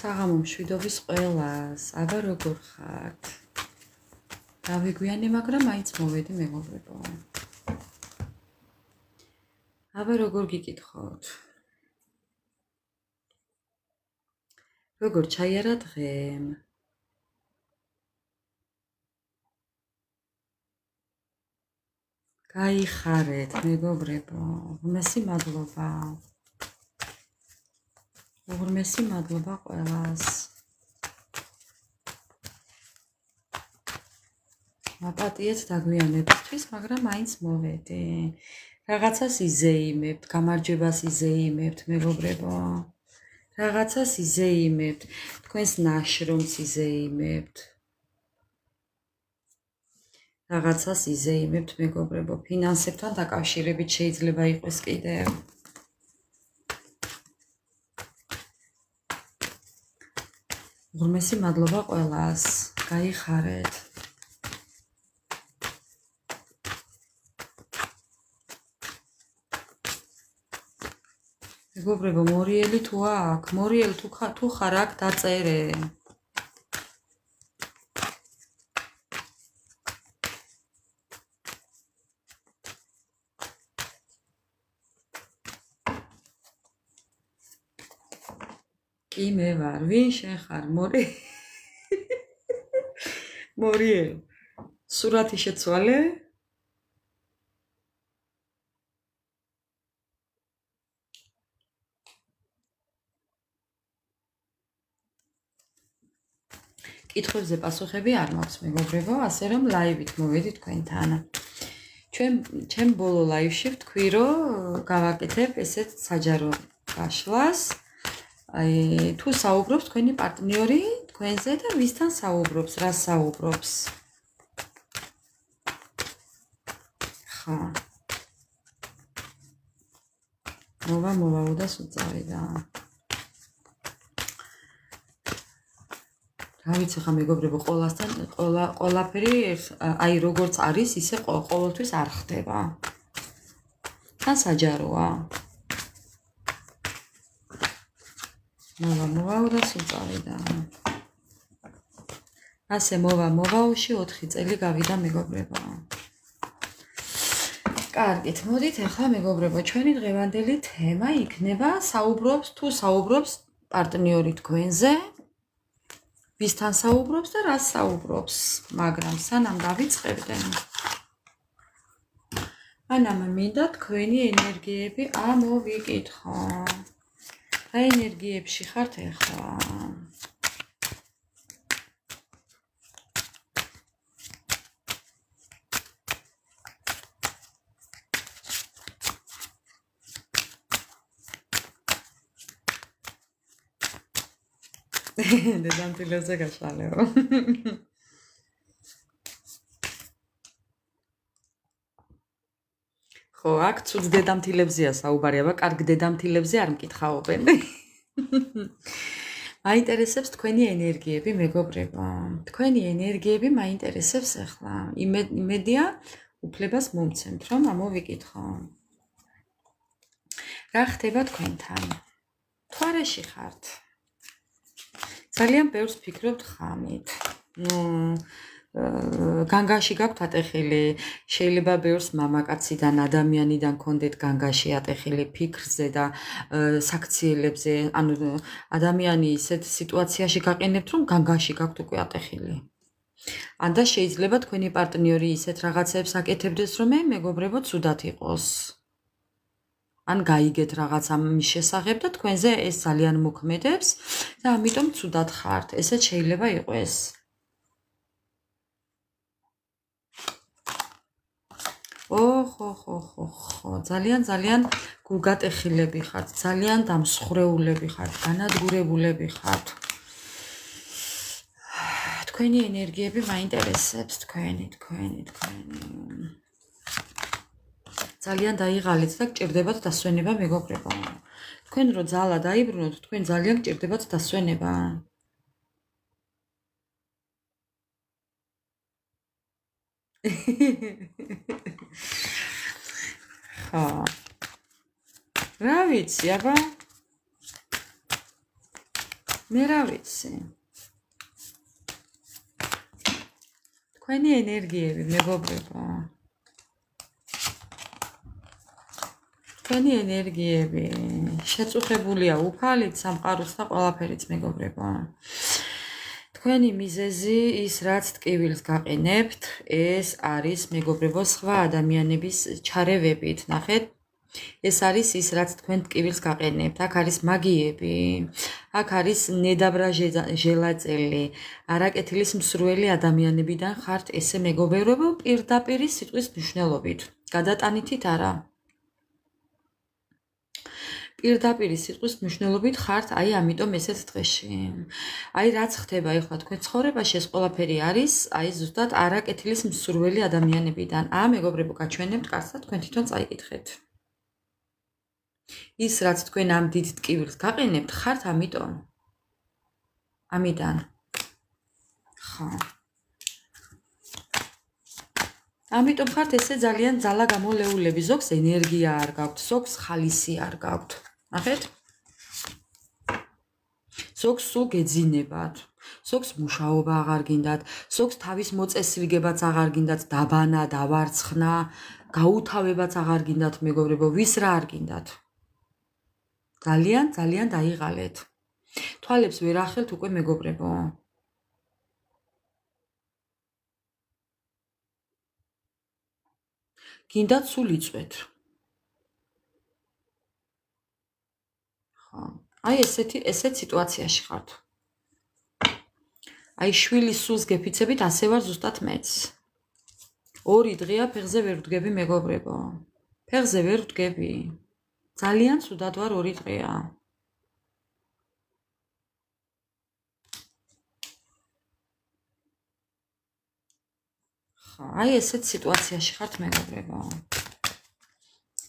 საღამო მშვიდობის ყველას, აბა როგორ ხართ? დავიგვიანე, მაგრამ მაინც მოვედი მეგობრებო. აბა როგორ გიკითხოთ? როგორ ჩაიარა დღე? გაიხარეთ მეგობრებო, მესი მადლობა. უღრმესი მადლობა ყველას. მაპატიეთ დაგვიანებისთვის, მაგრამ მაინც მოვედი. რაღაცას იზეიმებთ, გამარჯვებას იზეიმებთ, მეგობრებო. რაღაცას იზეიმებთ, თქვენს ნაშრომს იზეიმებთ. რაღაცას იზეიმებთ, მეგობრებო, ფინანსებთან დაკავშირებით შეიძლება იყოს კიდევ. უღრმესი მადლობა ყველას. გაიხარეთ. მეგობრებო, მორიელი თუ აქ, მორიელი თუ ხარ აქ დაწერე. კი მე ვარ, ვინ შენ ხარ, მორიელი. სურათი შეცვალე? კითხვებზე პასუხები არ მაქვს, მეგობრებო, ასე რომ ლაივით მოვედი თქვენთან. ჩემ ბოლო ლაივში ვთქვი, რომ გავაკეთებ ესეთ საჯარო გაშლას. თუ საუბრობს თქვენი პარტნიორი თქვენზე და ვისთან საუბრობს, რა საუბრობს. ხა. მოვაუდას უწავიდა. რა ვიცი ხა მეგობრებო, ყველასთან ყველაფერი აი როგორც არის, ისე ყოველთვის არ ხდება. თან საჯაროა. მოვაუდას უწავიდა. ასე მოვაოში 4 წელი გავიდა მეგობრებო. კარგით, მოდით ახლა მეგობრებო, ჩვენი დღევანდელი თემა იქნება საუბრობს პარტნიორი თქვენზე, ვისთან საუბრობს და რას საუბრობს, მაგრამ სანამ დავიწყებდე, მანამ მინდა თქვენი ენერგიები ამოვიკითხო. რა ენერგიებში ხართ ახლა? დედამთილებზე გაშალეო. ხო, აქ ცუდ დედამთილებზეა საუბარი, აბა კარგ დედამთილებზე არ მკითხაობენ. მაინტერესებს თქვენი ენერგიები, მეგობრებო. თქვენი ენერგიები მაინტერესებს ახლა. იმედია უფლებას მომცემთ, რომ ამოვიკითხო. რა ხდება თქვენთან? თვარეში ხართ? ძალიან ბევრს ფიქრობთ ხამით. განგაში გაქვთ ატეხილი, შეიძლება ბევრს მამაკაციდან, ადამიანიდან გქონდეთ განგაში ატეხილი ფიქრზე და საქციელებზე, ანუ ადამიანი ისეთ სიტუაციაში გაყენებთ, რომ განგაში გაქვთ უკვე ატეხილი. ან და შეიძლება თქვენი პარტნიორი ისეთ რაღაცებს აკეთებდეს, რომ მეგობრებო ცუდად იყოს. ან გაიგეთ რაღაცა მის შესახებ და თქვენზე ეს ძალიან მოქმედებს და ამიტომ ცუდად ხართ. ესეც შეიძლება იყოს. ხო, ძალიან გულგატეხილები ხართ, ძალიან დამსხვრეულები ხართ, განადგურებულები ხართ. თქვენი ენერგიები მაინტერესებს, თქვენი. ძალიან დაიღალეთ და გჭირდებათ დასვენება, მეგობრებო. თქვენ რო ძალა დაიბრუნოთ, თქვენ ძალიან გჭირდებათ დასვენება. ხო. რა ვიცი, აბა მე რა ვიცი. თქვენი ენერგიები, მეგობრებო. თქვენი ენერგიები შეწუხებულია უფალით, სამყაროც და ყველაფერიც, მეგობრებო. თქვენი მიზეზი ის რაც ტკივილს გაყენებთ, ეს არის, მეგობრებო, სხვა ადამიანების ჩარევებით. ნახეთ, ეს არის ის რაც თქვენ ტკივილს გაყენებთ. აქ არის მაგიები, აქ არის ნედაბრა ჟელაწელი, არაკეთილის მსრუელი ადამიანებიდან ხართ ესე, მეგობრებო, პირდაპირი სიტყვის მნიშვნელობით. გადატანითით არა. პირდაპირი სიტყვის მნიშვნელობით ხართ, აი ამიტომ ესეც დღეში. აი რაც ხდება ეხლა თქვენ ცხოვრებაში, ეს ყველაფერი არის, აი ზუსტად არაკეთილის მსურველი ადამიანებიდან. მეგობრებო, გაჩვენებთ კარგად, თქვენ თვითონ წაიკითხეთ. ის რაც თქვენ ამ დიდ ტკივილს გაყენებთ, ხართ ამიტომ. ამიდან. ხო. ამიტომ ხართ ესე ძალიან ძალა გამოლეულები, ზოგს ენერგია არ გაქვთ, ზოგს ხალისი არ გაქვთ. ნახეთ? ზოგს სულ გეძინებათ, ზოგს მუშაობა აღარ გინდათ, ზოგს თავის მოწესრიგებაც აღარ გინდათ, დაბანა, დავარცხნა, გაუთავებაც აღარ გინდათ, მეგობრებო, ვის რა არ გინდათ. ძალიან დაიღალეთ. თვალებს ვერ ახელთ უკვე, მეგობრებო. გინდათ სულ იწვეთ. აი ესეთ სიტუაციაში ხართ. აი შვილის სულს გეფიცებით, ასე ვარ ზუსტად მეც. 2 დღეა ფეხზე ვერ ვდგები, მეგობრებო. ფეხზე ვერ ვდგები. ძალიან ცუდად ვარ 2 დღეა. ხო, აი ესეთ სიტუაციაში ხართ, მეგობრებო.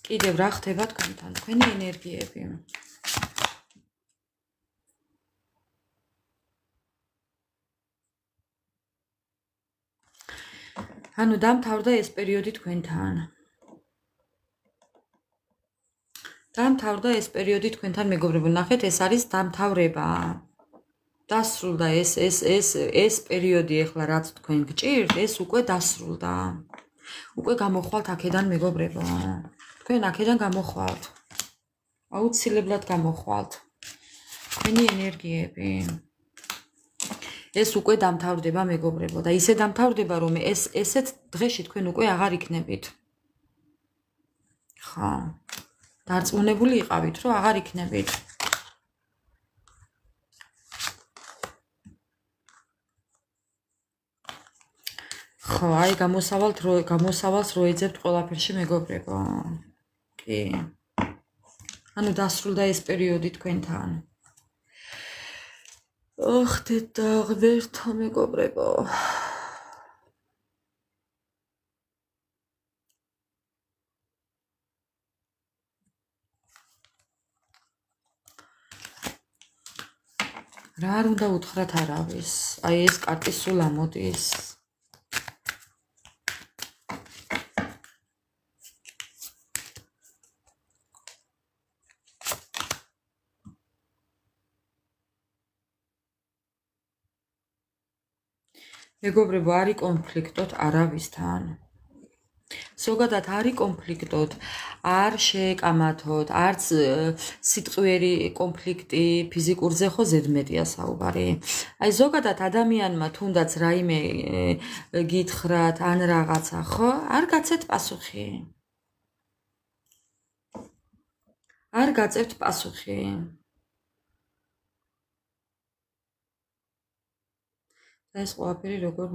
კიდევ რა ხდება თქვენთან, თქვენი ენერგიები. ანუ დამთავრდა ეს პერიოდი თქვენთან. დამთავრდა ეს პერიოდი თქვენთან, მეგობრებო, ნახეთ, ეს არის დამთავრება. დასრულდა ეს პერიოდი ახლა რაც თქვენ გჭირთ, ეს უკვე დასრულდა. უკვე გამოხვალთ აქედან, მეგობრებო. თქვენ აქედან გამოხვალთ. აუცილებლად გამოხვალთ. თქვენი ენერგიები. ეს უკვე დამთავრდება, მეგობრებო, და ისე დამთავრდება, რომ ესეთ დღეში თქვენ უკვე აღარ იქნებით. ხო. დარწმუნებული იყავით, რომ აღარ იქნებით. ხო, აი გამოსავალს რო ეძებთ ყველაფერში, მეგობრებო. კი. ანუ დასრულდა ეს პერიოდი თქვენთან. დედა, ღმერთო, მეგობრებო. რა არ უნდა უთხრათ არავის. აი ეს კარტი სულ ამოდის. მეგობრებო, არის კონფლიქტოთ არავისთან. ზოგადად არის კონფლიქტოთ, არ შეეკამათოთ, არც სიტყვიერი კონფლიქტი, ფიზიკურზე ხო ზედმეტია საუბარი. აი ზოგადად ადამიანმა თუნდაც რაიმე გითხრათ ან რაღაცა, ხო? არ გაცეთ პასუხი. არ გაწევთ პასუხი. ეს ყველაფერი როგორ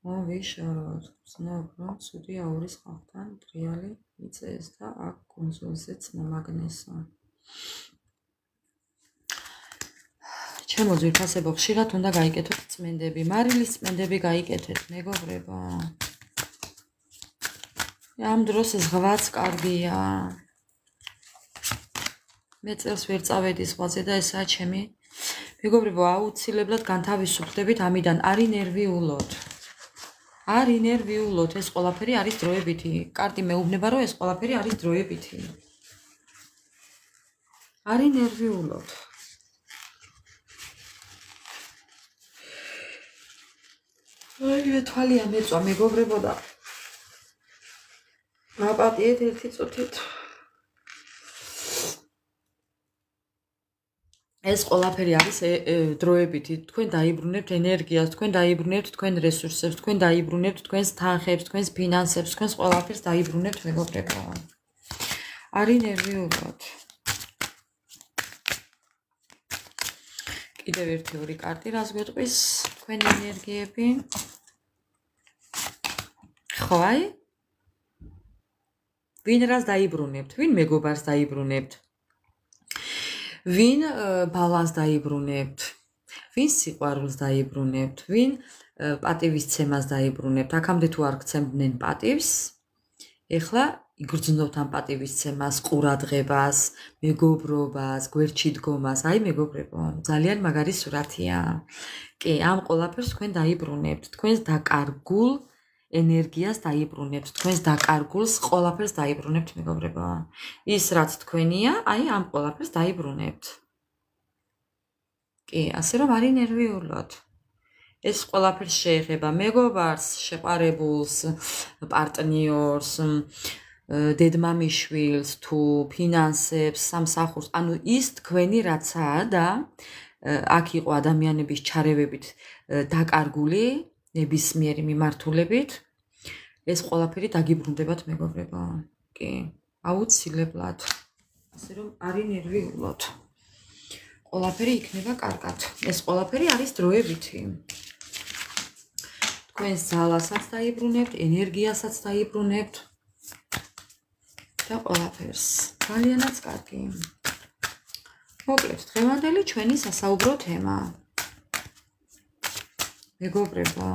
მოვიშოროთ. ვცნობ, რომ ცუდი აურის ხალხთან ტრიალი იწეს და აქ კონსულზეც მომაგნესა. ჩემო ძვირფასებო, ხშირად უნდა გაიკეთოთ წმენდები. მარილის წმენდები გაიკეთეთ, მეგობრებო. ამ დროს ზღვაც კარგია. მე წელს ვერ წავედი ზღვაზე და ესაა ჩემი. მეგობრებო, აუცილებლად განთავისუფლდებით ამიდან, არ ინერვიულოთ. არ ინერვიულოთ, ეს ყველაფერი არის დროებითი. კარტი მეუბნება, რომ ეს ყველაფერი არის დროებითი. არ ინერვიულოთ. აი თვალია მეწვა მეგობრებო და მაპატიეთ ერთი წუთით ეს ყველაფერი არის დროებითი თქვენ დაიბრუნებთ ენერგიას თქვენ დაიბრუნებთ თქვენ რესურსებს თქვენ დაიბრუნებთ თქვენს თანხებს თქვენს ფინანსებს თქვენს ყველაფერს დაიბრუნებთ მეგობრებო არის ნერვიულად კიდევ ერთი ორი კარტი რას გვეტყვის თქვენი ენერგიები ხო აი ვინ რას დაიბრუნებთ ვინ მეგობარს დაიბრუნებთ ვინ ბალანს დაიბრუნებთ ვინ სიყვარულს დაიბრუნებთ ვინ პატივისცემას დაიბრუნებთ აქამდე თუ არ გცემდნენ პატივს ეხლა იგრძნობთ ამ პატივისცემას ყურადღებას მეგობრობას გვერდში დგომას აი მეგობრებო ძალიან მაგარი სურათია კი ამ ყველაფერს თქვენ დაიბრუნებთ თქვენს დაკარგულ ენერგიას დაიბრუნებთ თქვენს დაკარგულს ყველაფერს დაიბრუნებთ მეგობრებო ის რაც თქვენია აი ამ ყველაფერს დაიბრუნებთ კი ასე რომ არის ნერვიულად ეს ყველაფერს შეეხება მეგობარს შეყარებულს პარტნიორს დედმამიშვილს თუ ფინანსებს სამსახურს ანუ ის თქვენი რაცაა და აქ იყო ადამიანების ჩარევებით დაკარგული ნებისმიერი მიმართულებით ეს ყველაფერი დაგიბრუნდებათ მეგობრებო კი აუცილებლად ასე რომ არის ნერვიულად ყველაფერი იქნება კარგად ეს ყველაფერი არის დროებითი თქვენს ძალასაც დაიბრუნებთ ენერგიასაც დაიბრუნებთ და ყველაფერს ძალიანაც კარგი მოკლედ დღევანდელი ჩვენი სასაუბრო თემა მეგობრებო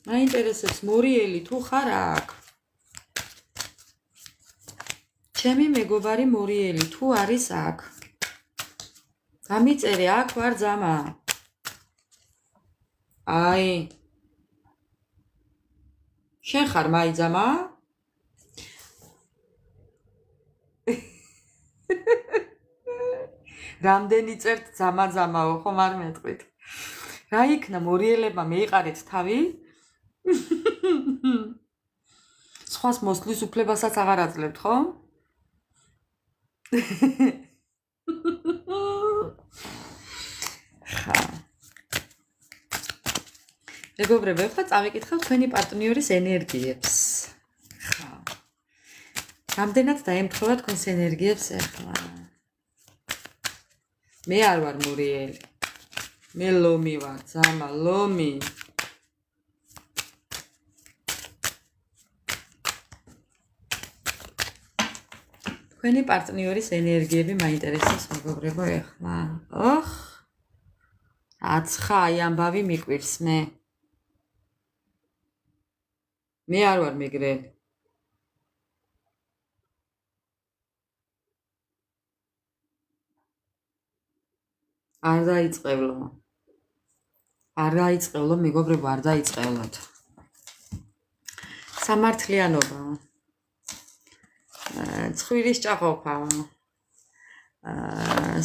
მაინტერესებს მორიელი თუ ხარ აქ ჩემი მეგობარი მორიელი თუ არის აქ გამიწერე აქ ვარ ძამა აი შენ ხარ მაი ძამა რამდენი წერთ ძამა ძამაო ხომ არ მეტყვით რა იქნა მორიელებმა მეიყარეთ თავი სხვას მოსვლის უფლებასაც აღარ აძლევთ ხო ხა მეგობრებო ახლა წავიკითხავ თქვენი პარტნიორის ენერგიებს ხა რამდენად დაემთხოვა თქვენს ენერგიებს ახლა მე არ ვარ მორიელი მე ლომი ვარ ძამა ლომი თქვენი პარტნიორის ენერგიები მაინტერესებს მეგობრებო ახლა ოხ აცხა აი ამბავი მიკვირს მე არ ვარ მეგრელი არ დაიწყევლო მეგობრებო არ დაიწყევლოთ სამართლიანობა ცხვირის ჭაყოფა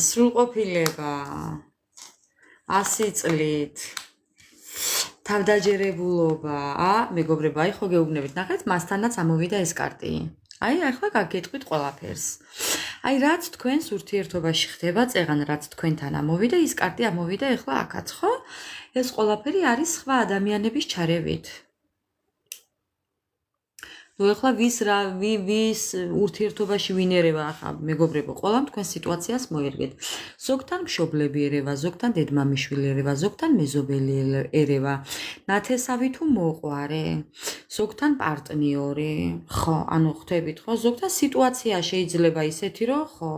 სრულყოფილება 100 წლით თავდაჯერებულობა მეგობრებო აი ხო გეუბნებით ნახეთ მასთანაც ამოვიდა ეს კარტი აი ახლა გაგეთყვით ყველაფერს აი რაც თქვენს ურთიერთობაში ხდება წეღან რაც თქვენთან ამოვიდა ის კარტი ამოვიდა ახლა აქაც ხო ეს ყველაფერი არის სხვა ადამიანების ჩარევით ნუ ახლა ვის ურთიერთობაში ვინ ერევა ახლა მეგობრებო ყველამ თქვენ სიტუაციას მოერგეთ ზოგთან მშობლები ერევა ზოგთან დედმამიშვილი ერევა ზოგთან მეზობელი ერევა ნათესავი თუ მოყვარე ზოგთან პარტნიორი ხო ანუ ხვდებით ხო ზოგთან სიტუაცია შეიძლება ისეთი რომ ხო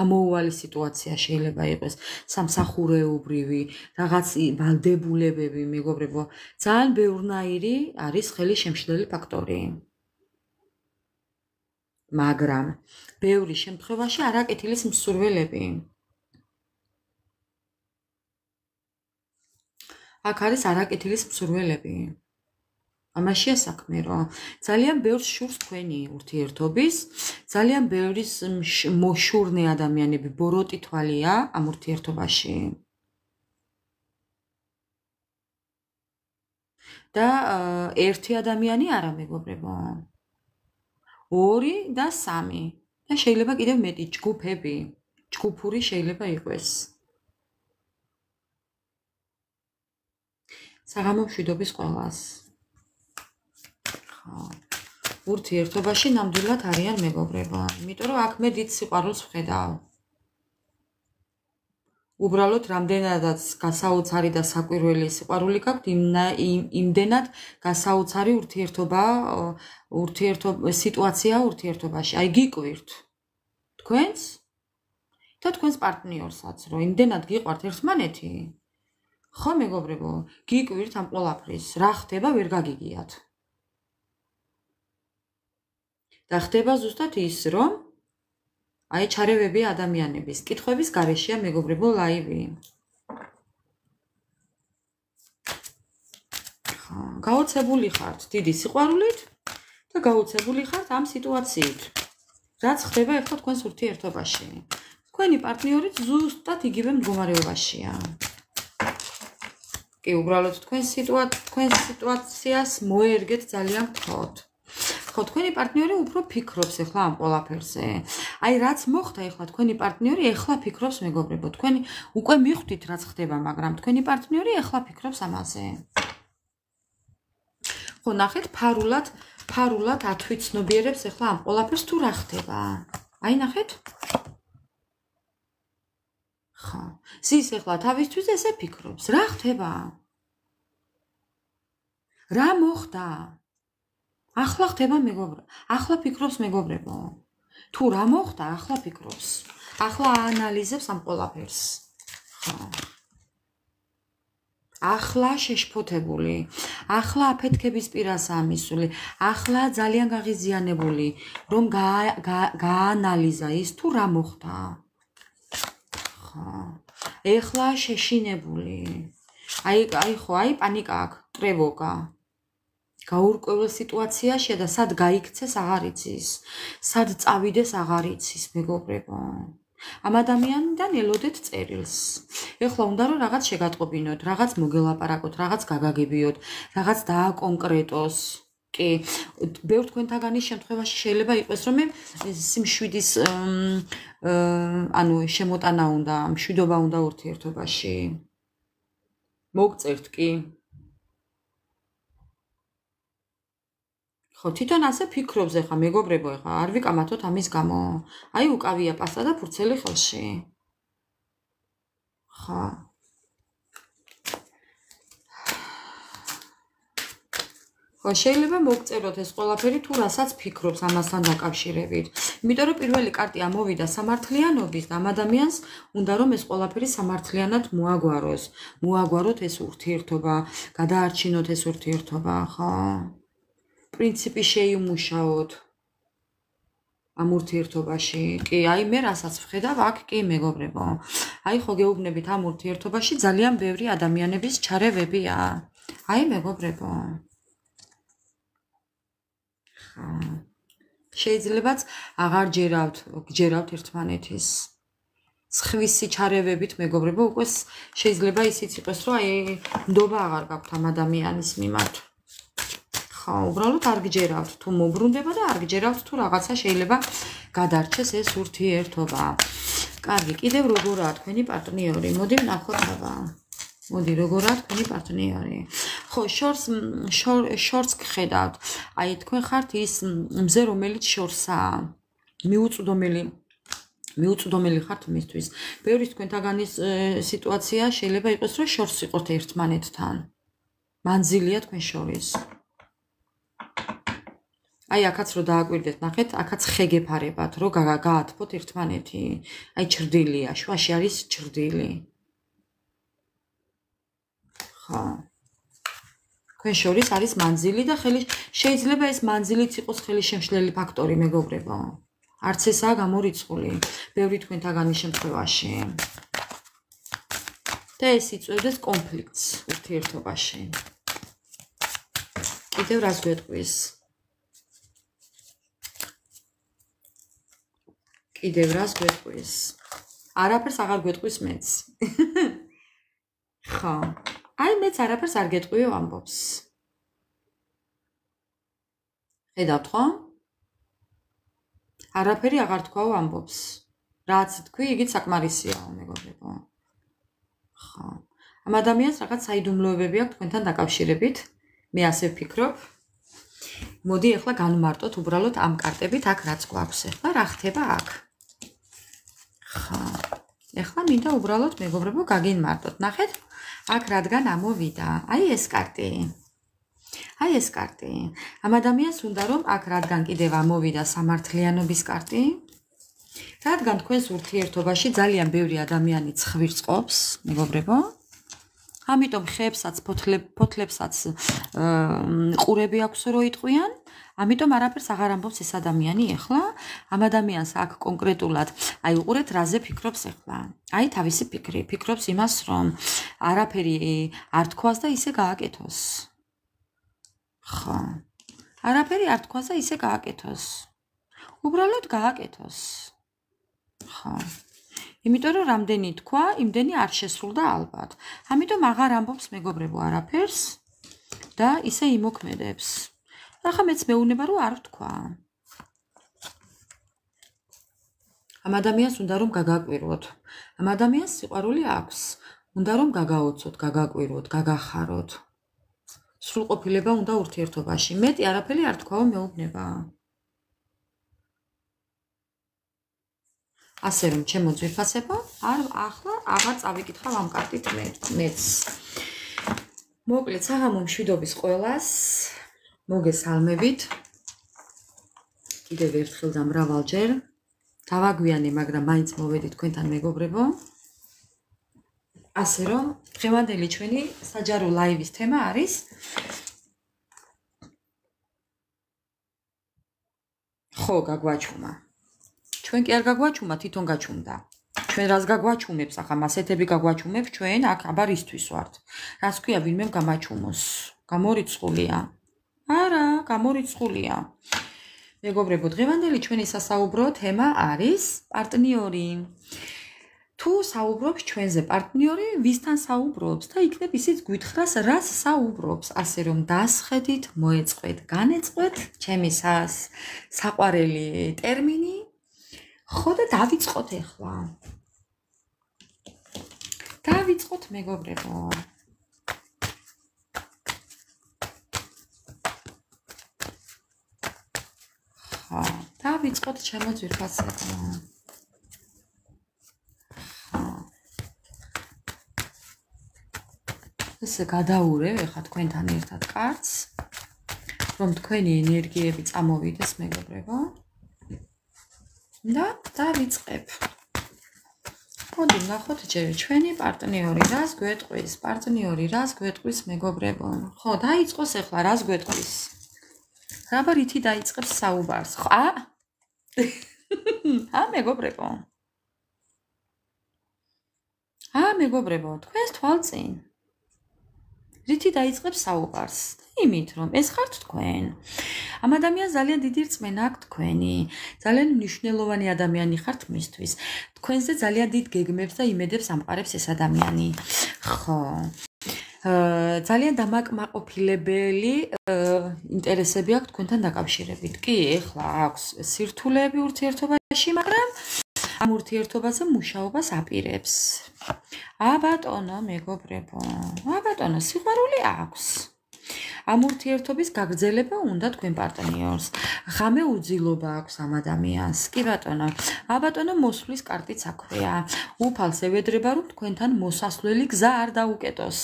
გამოუვალი სიტუაცია შეიძლება იყოს სამსახურეობრივი რაღაც ვალდებულებები მეგობრებო ძალიან ბევრნაირი არის ხელი შემშლელი ფაქტორი მაგრამ ბევრი შემთხვევაში არაკეთილის მსურველები აქ არის არაკეთილის მსურველები ამაშია საქმე რომ ძალიან ბევრს შურს თქვენი ურთიერთობის ძალიან ბევრის მოშურნე ადამიანები ბოროტი თვალია ამ ურთიერთობაში და ერთი ადამიანი არა მეგობრებო. 2 და 3 და შეიძლება კიდევ მეტი ჯგუფები, ჯგუფური შეიძლება იყოს. საღამო მშვიდობის ყველას. ხო. ურთიერთობაში ნამდვილად არიან მეგობრებო, იმიტომ რომ აქ მე დიდ სიყვარულს ვხედავ. უბრალოდ რამდენადაც გასაოცარი და საკვირველი სიყვარული გაქვთ, იმდენად გასაოცარი სიტუაცია ურთიერთობაში. აი გიკვირთ თქვენს და თქვენს პარტნიორსაც, რომ იმდენად გიყვართ ერთმანეთი, ხო მეგობრებო, გიკვირთ ამ ყველაფრის, რა ხდება ვერ გაგიგიათ. და ხდება ზუსტად ის, რომ აი ჩარევები ადამიანების კითხვების გარეშეა მეგობრებო ლაივი. ხო, გაოცებული ხართ დიდი სიყვარულით და გაოცებული ხართ ამ სიტუაციით. რაც ხდება ახლა თქვენს ურთიერთობაში. თქვენი პარტნიორიც ზუსტად იგივე მდგომარეობაშია. კი, უბრალოდ თქვენს სიტუაციას მოერგეთ ძალიან გთხოვთ. ხო, თქვენი პარტნიორი უფრო ფიქრობს ახლა ამ ყველაფერზე. აი რაც მოხდა ახლა თქვენი პარტნიორი ახლა ფიქრობს მეგობრებო, თქვენი უკვე მიხვდით რაც ხდება, მაგრამ თქვენი პარტნიორი ახლა ფიქრობს ამაზე. ხო, ნახეთ, ფარულად ათვიცნობიერებს ახლა ამ ყველაფერს თუ რა ხდება. აი ნახეთ. ხო, ზის ახლა თავისთვის ესე ფიქრობს, რა ხდება? რა მოხდა? ახლა ხდება მეგობრებო, ახლა ფიქრობს მეგობრებო. თუ რა მოხდა, ახლა ფიქრობს. ახლა აანალიზებს ამ ყველაფერს. ხო. ახლა შეშფოთებული, ახლა აფეთქების პირასაა მისული, ახლა ძალიან გაღიზიანებული, რომ გაანალიზა ის თუ რა მოხდა. ხო. ეხლა შეშინებული. აი პანიკა აქვს, ტრევოგა. გაურკვეველ სიტუაციაშია და სად გაიქცეს აღარ იცის, სად წავიდეს აღარ იცის მეგობრებო. ამ ადამიანიდან ელოდეთ წერილს. ეხლა უნდა რომ რაღაც შეგატყობინოთ, რაღაც მოგელაპარაკოთ, რაღაც გაგაგებიოთ, რაღაც დააკონკრეტოს. კი, ბევრ თქვენთაგანის შემთხვევაში შეიძლება იყოს რომ მე სიმშვიდის შემოტანა უნდა, მშვიდობა უნდა ურთიერთობაში. მოგწერთ კი. ხო, თვითონ ასე ფიქრობს ახლა მეგობრებო, ახლა არ ვიკამათოთ ამის გამო. აი უკავია პასტა და ფურცელი ხელში. ხო. ხო, შეიძლება მოგწეროთ ეს ყველაფერი თუ რასაც ფიქრობს ამასთან დაკავშირებით. იმიტომ რომ პირველი კარტი ამოვიდა სამართლიანობის და ამ ადამიანს უნდა რომ ეს ყველაფერი სამართლიანად მოაგვაროს. მოაგვაროთ ეს ურთიერთობა, გადაარჩინოთ ეს ურთიერთობა, ხო? პრინციპი შეიმუშაოთ ამ ურთიერთობაში. კი, აი მე რასაც ვხედავ აქ კი მეგობრებო. აი ხო გეუბნებით ამ ურთიერთობაში ძალიან ბევრი ადამიანების ჩარევებია. აი მეგობრებო. შეიძლებაც აღარ გჯერავთ ერთმანეთის. სხვისი ჩარევებით მეგობრებო, უკვე შეიძლება ისიც იყოს, რომ აი ნდობა აღარ გაქვთ ამ ადამიანის მიმართ. ხო, უბრალოდ არ გჯერავთ, თუ მოbrunდება და არ გჯერავთ, თუ რაღაცა შეიძლება გადარჩეს ეს ურთიერთობა. კარგი, კიდევ როგორაა თქვენი პარტნიორი? მოდი ვნახოთ აბა. მოდი როგორაა თქვენი პარტნიორი? ხო, შორს გხედავთ. აი თქვენ ხართ ის მზე, რომელიც შორსაა. მიუწვდომელი ხართ მისთვის. ბევრი თქვენთაგანის სიტუაცია შეიძლება იყოს, რომ შორს იყოთ ერთმანეთთან. მანძილია თქვენ შორის. აი აქაც რო დააკვირდეთ, ნახეთ, აქაც ხე გეფარებათ, რო გაათფოთ ერთმანეთი. აი ჩრდილია, შუაში არის ჩრდილი. ხო. თქვენ შორის არის მანძილი და შეიძლება ეს მანძილიც იყოს ხელისშემშლელი ფაქტორი მეგობრებო. არც ესაა გამორიცხული ბევრი თქვენთაგანის შემთხვევაში. და ეს იწვევდეს კონფლიქტს ურთიერთობაში. კიდევ რას გვეტყვის? კიდევ რას გვეტყვის? არაფერს აღარ გვეტყვის მეც. ხო. აი მეც არაფერს არ გეტყვიო ამბობს. ხედავთ ხო? არაფერი აღარ თქვაო ამბობს. რაც თქვი, იგი საკმარისიაო, მეგობრებო. ხო. ამ ადამიანს რაღაც საიდუმლოებები აქვს თქვენთან დაკავშირებით. მე ასე ვფიქრობ. მოდი ახლა განვმარტოთ უბრალოდ ამ კარტებით აქ რაც გვაქვს ახლა, რა ხდება აქ. ხო. ახლა მინდა უბრალოდ მეგობრებო გაგინმარტოთ. ნახეთ, აქ რადგან ამოვიდა. აი ეს კარტი. აი ეს კარტი. ამ ადამიანს უნდა რომ აქ რადგან კიდევ ამოვიდა სამართლიანობის კარტი, რადგან თქვენს ურთიერთობაში ძალიან ბევრი ადამიანი ცხვირს ყოფს, მეგობრებო. ამიტომ ხეებსაც, ფოთლებსაც ყურები აქვს რო იტყვიან, ამიტომ არაფერს აღარ ამბობს ეს ადამიანი ახლა. ამ ადამიანს აქ კონკრეტულად, აი უყურეთ რაზე ფიქრობს ახლა. აი თავისი ფიქრი, ფიქრობს იმას, რომ არაფერი არ თქვას და ისე გააკეთოს. ხო. არაფერი არ თქვას და ისე გააკეთოს. უბრალოდ გააკეთოს. ხო. იმიტომ რომ რამდენი თქვა, იმდენი არ შესრულდა ალბათ. ამიტომ აღარ ამბობს მეგობრებო არაფერს და ისე იმოქმედებს. ახლა მეც მეუნება რომ არ ვთქვა. ამ ადამიანს უნდა რომ გაგაკვირვოთ. ამ ადამიანს სიყვარული აქვს. უნდა რომ გაგაოცოთ, გაგაკვირვოთ, გაგახაროთ. სრულყოფილება უნდა ურთიერთობაში. მეტი არაფერი არ თქვაო მეუბნება. ასე რომ ჩემო ძვირფასებო, ახლა აღარ წავიკითხავ ამ კარტით მეც. მოკლედ საღამო მშვიდობის ყველას მოგესალმებით. კიდევ ერთხელ და მრავალჯერ დავაგვიანე, მაგრამ მაინც მოვედი თქვენთან მეგობრებო. ასე რომ დღევანდელი ჩვენი საჯარო ლაივის თემა არის ხო გაგვაჩუმა. ჩვენ კი არ გაგვაჩუმა, თვითონ გაჩუმდა. ჩვენ რას გაგვაჩუმებს, ახლა მასეთები გაგვაჩუმებს, ჩვენ აქ აბა ისთვის ვართ. რას ქვია ვინმემ გამაჩუმოს? გამორიცხულია. არა, გამორიცხულია. მეგობრებო, დღევანდელი ჩვენი სასაუბრო თემა არის პარტნიორი. თუ საუბრობს ჩვენზე პარტნიორი, ვისთან საუბრობს და იქნებ ისიც გვითხრას, რას საუბრობს, ასე რომ დასხედით, მოეწყვეთ, განეწყვეთ ჩემი საყვარელი ტერმინი. ხო და დავიწყოთ ახლა. დავიწყოთ მეგობრებო. ხო, დავიწყოთ ჩემო ძვირფასებო. ესე გადაურევ ახლა თქვენთან ერთად კარტს, რომ თქვენი ენერგიები წამოვიდეს მეგობრებო. და დავიწყებ. მოდი ნახოთ ჯერ ჩვენი პარტნიორი რას გვეტყვის, პარტნიორი რას გვეტყვის მეგობრებო. ხო, დაიწყოს ახლა რას გვეტყვის. რაბა რითი დაიწყებს საუბარს. ხო? მეგობრებო. მეგობრებო, თქვენს თვალწინ. რითი დაიწყებს საუბარს? იმით, რომ ეს ხართ თქვენ. ამ ადამიანს ძალიან დიდი რწმენა აქვს თქვენი. ძალიან მნიშვნელოვანი ადამიანი ხართ მისთვის. თქვენზე ძალიან დიდ გეგმებს და იმედებს ამყარებს ეს ადამიანი. ხო. ძალიან დამაკმაყოფილებელი ინტერესები აქვს თქვენთან დაკავშირებით. კი, ეხლა აქვს სირთულეები ურთიერთობაში, მაგრამ ამ ურთიერთობაზე მუშაობას აპირებს. ბატონო, მეგობრებო, ბატონო, სიყვარული აქვს. ამ ურთიერთობის გაგრძელება უნდა თქვენ პარტნიორს. ღამე უძილობა აქვს ამ ადამიანს. კი ბატონო, ბატონო, მოსვლის კარტიც აქვეა. უფალს ევედრება, რომ თქვენთან მოსასვლელი გზა არ დაუკეტოს.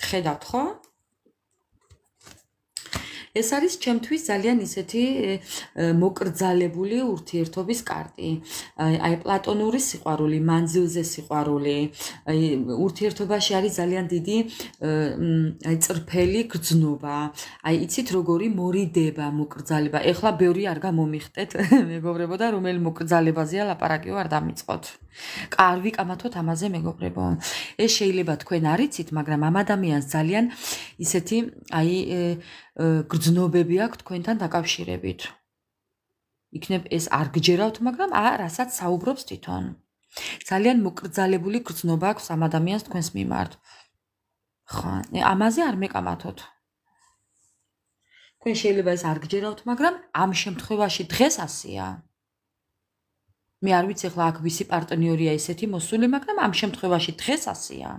ხედავთ ხო? ეს არის ჩემთვის ძალიან ისეთი მოკრძალებული ურთიერთობის კარტი. აი პლატონური სიყვარული, მანძილზე სიყვარული, აი ურთიერთობაში არის ძალიან დიდი აი წრფელი გრძნობა. აი იცით როგორი მორიდება, მოკრძალება. ეხლა ბევრი არ გამომიხტეთ, მეგობრებო და რომელი მოკრძალებაზეა ლაპარაკიო არ დამიწყოთ. არ ვიკამათოთ ამაზე მეგობრებო. ეს შეიძლება თქვენ არ იცით, მაგრამ ამ ადამიანს ძალიან ისეთი აი გრძნობები აქვს თქვენთან დაკავშირებით. იქნებ ეს არ გჯერავთ, მაგრამ რასაც საუბრობს თვითონ. ძალიან მოკრძალებული გრძნობა აქვს ამ ადამიანს თქვენს მიმართ. ხო, ამაზე არ მეკამათოთ. თქვენ შეიძლება ეს არ გჯერავთ, მაგრამ ამ შემთხვევაში დღეს ასეა. მე არ ვიცი ახლა აქ ვისი პარტნიორია ესეთი მოსული, მაგრამ ამ შემთხვევაში დღეს ასეა.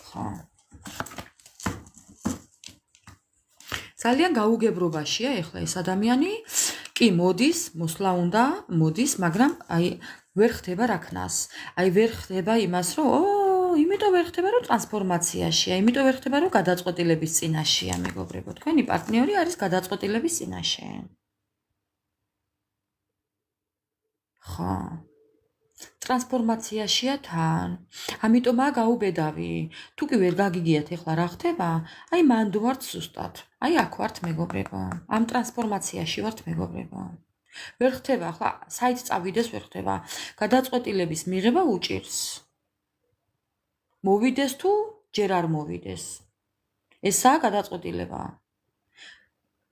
ხო. ძალიან გაუგებრობაშია ახლა ეს ადამიანი. კი, მოდის, მოსვლა უნდა, მოდის, მაგრამ აი ვერ ხდება რა ქნას. აი ვერ ხდება იმას, რომ იმიტომ ვერ ხდება, რომ ტრანსფორმაციაშია, იმიტომ ვერ ხდება, რომ გადაწყვეტილების წინაშეა, მეგობრებო. თქვენი პარტნიორი არის გადაწყვეტილების წინაშე. ხო. ტრანსფორმაციაშია თან. ამიტომაა გაუბედავი. თუ კი ვერ გაგიგიათ ახლა რა ხდება, აი მანდ ვართ ზუსტად. აი აქ ვართ მეგობრებო. ამ ტრანსფორმაციაში ვართ მეგობრებო. ვერ ხდება ახლა საით წავიდეს ვერ ხდება. გადაწყვეტილების მიღება უჭირს. მოვიდეს თუ ჯერ არ მოვიდეს. ესაა გადაწყვეტილება.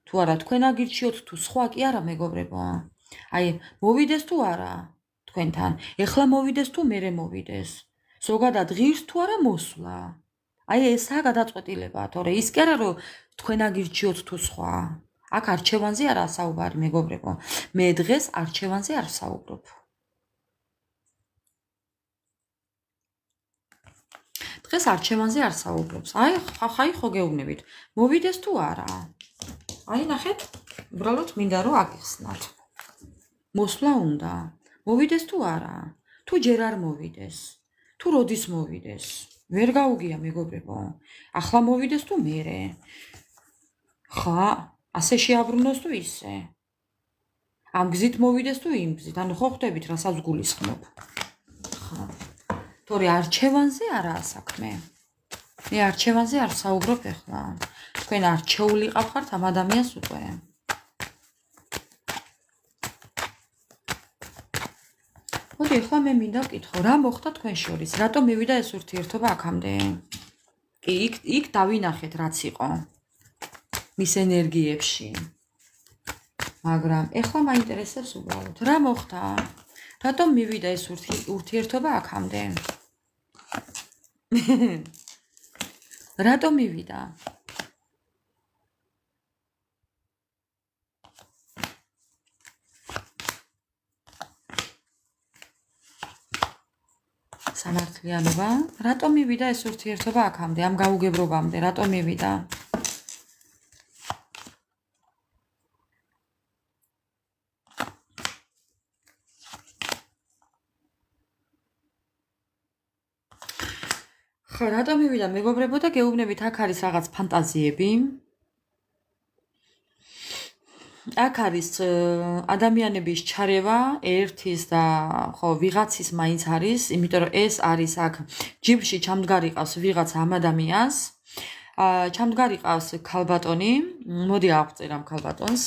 თუ არა თქვენ აგირჩიოთ თუ სხვა კი არა მეგობრებო. აი მოვიდეს თუ არა თქვენთან. ეხლა მოვიდეს თუ მერე მოვიდეს. ზოგადად ღირს თუ არა მოსვლა. აი ესაა გადაწყვეტილება, თორე ის კი არა რომ თქვენ აგირჩიოთ თუ სხვა. აქ არჩევანზე არაა საუბარი მეგობრებო. მე დღეს არჩევანზე არ ვსაუბრობ. დღეს არჩევანზე არ საუბრობს. აი ხო გეუბნებით. მოვიდეს თუ არა. აი ნახეთ, უბრალოდ მინდა რომ აგიხსნათ. მოსვლა უნდა. მოვიდეს თუ არა. თუ ჯერ არ მოვიდეს. თუ როდის მოვიდეს. ვერ გაუგია მეგობრებო. ახლა მოვიდეს თუ მერე. ხა, ასე შეაბრუნოს თუ ისე. ამ გზით მოვიდეს თუ იმ გზით. ანუ ხო ხვდებით რასაც გულისხმობ. ხა. თორე არჩევანზე არაა საქმე. მე არჩევანზე არ საუბრობ ახლა. თქვენ არჩეული ყავხართ ამ ადამიანს უკვე. მოდი ახლა მე მინდა ვკითხო, რა მოხდა თქვენ შორის? რატომ მივიდა ეს ურთიერთობა აქამდე? კი, იქ დავინახეთ რაც იყო. მის ენერგიებში. მაგრამ ახლა მაინტერესებს უბრალოდ, რა მოხდა? რატომ მივიდა ეს ურთიერთობა აქამდე? რატომ მივიდა? სამართლიანობა, რატომ მივიდა ეს ურთიერთობა აქამდე, ამ გაუგებრობამდე, რატომ მივიდა? ხო, რატომ მივიდა მეგობრებო და გეუბნებით, აქ არის რაღაც ფანტაზიები. აქ არის ადამიანების ჩარევა ერთის და ხო ვიღაცის მაინც არის, იმიტომ რომ ეს არის აქ ჯიბში ჩამდგარი ყავს ვიღაცა ამ ადამიანს. ჩამდგარი ყავს ქალბატონი, მოდი ავწერ ამ ქალბატონს.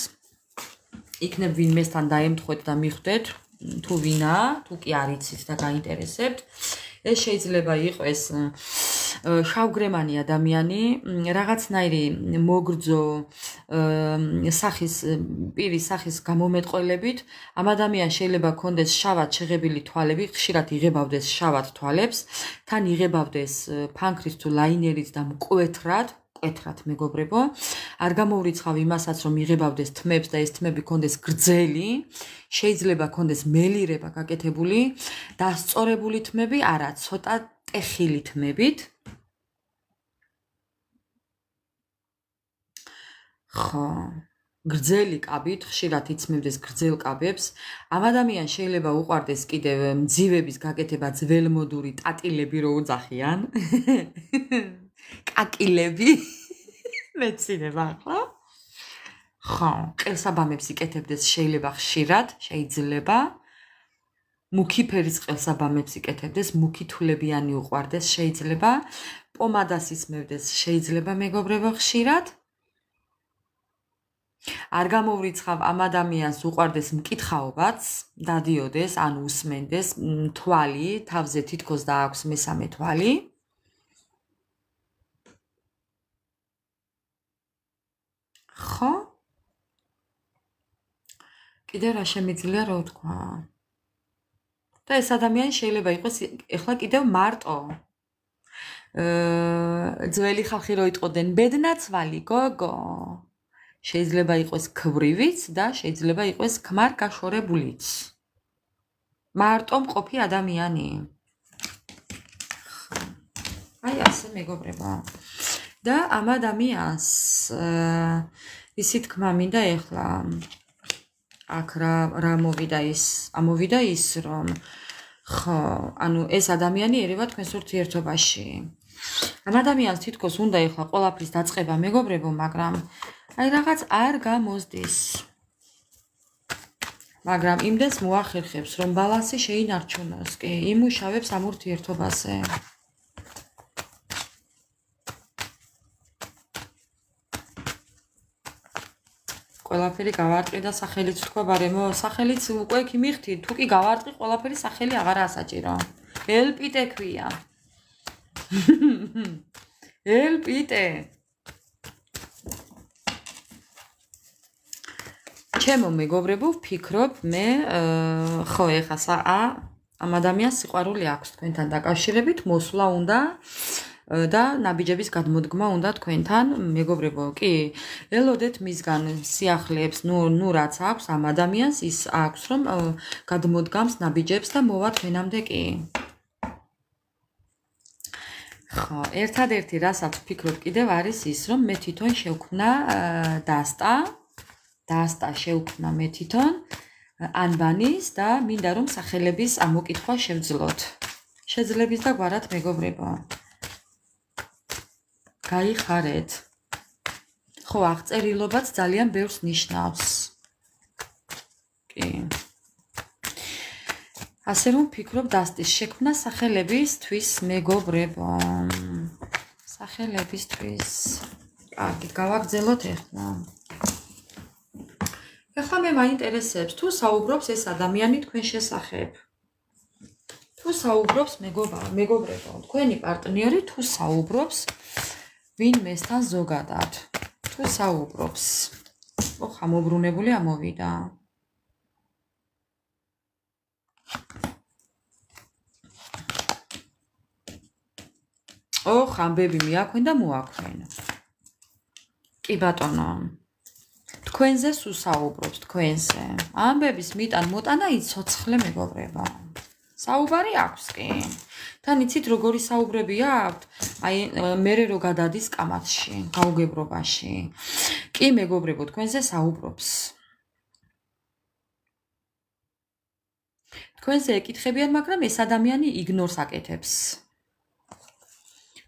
იქნებ ვინმესთან დაემთხვეთ და მიხვდეთ, თუ ვინა, თუ კი არ იცით და გაინტერესებთ. ეს შეიძლება იყოს შავგრემანი ადამიანი, რაღაცნაირი მოგრძო სახის პირის სახის გამომეტყველებით, ამ ადამიანს შეიძლება ქონდეს შავად შეღებილი თვალები, ხშირად იღებავდეს შავად თვალებს, თან იღებავდეს ფანქრის თუ ლაინერით და მკვეთრად მეგობრებო, არ გამოვრიცხავ იმასაც, რომ იღებავდეს თმებს და ეს თმები ქონდეს გრძელი, შეიძლება ქონდეს მელირება გაკეთებული, დასწორებული თმები, არა, ცოტა ტეხილი თმებით. ხო, გრძელი კაბით, ხშირად იცმევდეს გრძელ კაბებს. ამ ადამიანს შეიძლება უყვარდეს კიდევ მძივების გაკეთება, ძველმოდური ტატილები რო უძახიან. კაკილები. მეცინება ახლა. ხო, ყელსაბამებს იკეთებდეს შეიძლება ხშირად, შეიძლება. მუქი ფერის ყელსაბამებს იკეთებდეს, მუქი თულებიანი უყვარდეს, შეიძლება. პომადას ისმევდეს, შეიძლება მეგობრებო ხშირად. არ გამოვრიცხავ ამ ადამიანს უყვარდეს მკითხაობაც, დადიოდეს, ან უსმენდეს, თვალი, თავზე თითქოს დააქვს მესამე თვალი. ხო? კიდე რა შემიძლია რა ვთქვა? და ეს ადამიანი შეიძლება იყოს ეხლა კიდევ მარტო. ძველი ხალხი რო იტყოდნენ, ბედნაცვალი, გოგო. შეიძლება იყოს ქვრივიც და შეიძლება იყოს ქმარ გაშორებულიც. მარტო მყოფი ადამიანი. აი ასე მეგობრებო. და ამ ადამიანს ისი თქმა მინდა ეხლა აქ რა ამოვიდა ის რომ ხო ანუ ეს ადამიანი ერევა თქვენს ურთიერთობაში. ამ ადამიანს თითქოს უნდა ეხლა ყველაფრის დაწყება მეგობრებო, მაგრამ აი რაღაც არ გამოსდის. მაგრამ იმდენს მოახერხებს რომ ბალანსი შეინარჩუნოს, კი, იმუშავებს ამ ურთიერთობაზე. ყველაფერი გავარტყი და სახელიც თქვა ბარემო, სახელიც უკვე იქ მიხთი, თუ კი გავარტყი ყველაფერი სახელი აღარა ასაჭირო. ელპიტე ქვია. ელპიტე. ჩემო მეგობრებო, ვფიქრობ მე ხო ეხა ამ ადამიანს სიყვარული აქვს თქვენთან დაკავშირებით, მოსვლა უნდა და ნაბიჯების გადმოდგმა უნდა თქვენთან, მეგობრებო, კი, ელოდეთ მისგან სიახლეებს, ნუ რაც აქვს ამ ადამიანს, ის აქვს რომ გადმოდგამს ნაბიჯებს და მოვა თქვენამდე, კი. ხო, ერთადერთი რასაც ვფიქრობ კიდევ არის ის, რომ მე თვითონ შევქმნა დასტა შევქმნა მე თვითონ ანბანის და მინდა რომ სახელების ამოკითხვა შევძლოთ. შეძლების და გვარად მეგობრებო. გაიხარეთ. ხო, აღწერილობაც ძალიან ბევრს ნიშნავს. კი. ასე რომ ვფიქრობ დასტის შექმნა სახელებისთვის მეგობრებო. სახელებისთვის. კარგით, გავაგრძელოთ ახლა. ახლა მე მაინტერესებს თუ საუბრობს ეს ადამიანი თქვენ შესახებ. თუ საუბრობს მეგობრებო, თქვენი პარტნიორი თუ საუბრობს ვინმესთან ზოგადად. თუ საუბრობს. ხამობრუნებული ამოვიდა. ამბები მიაქვენ და მოაქვენ. კი ბატონო. თქვენზე სუსაუბრობს თქვენზე. ამბების მიტან მოტანა იცოცხლე მეგობრებო. საუბარი აქვს კი. თან იცით როგორი საუბრები აქვთ? აი მერე რო გადადის კამათში, გაუგებრობაში. კი მეგობრებო, თქვენზე საუბრობს. თქვენზე ეკითხებიან, მაგრამ ეს ადამიანი იგნორს აკეთებს.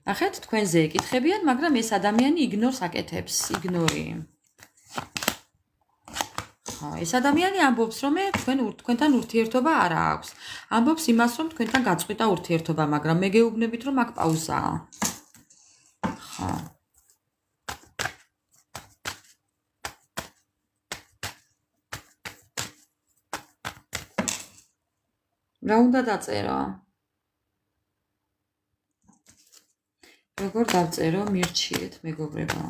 ნახეთ, თქვენზე ეკითხებიან, მაგრამ ეს ადამიანი იგნორს აკეთებს, იგნორი. ეს ადამიანი ამბობს, რომ თქვენთან ურთიერთობა არ აქვს. ამბობს იმას, რომ თქვენთან გაწყვიტა ურთიერთობა, მაგრამ მე გეუბნებით, რომ აქ პაუზაა. ხო. რა უნდა დაწერო? როგორ დავწერო, მირჩიეთ, მეგობრებო.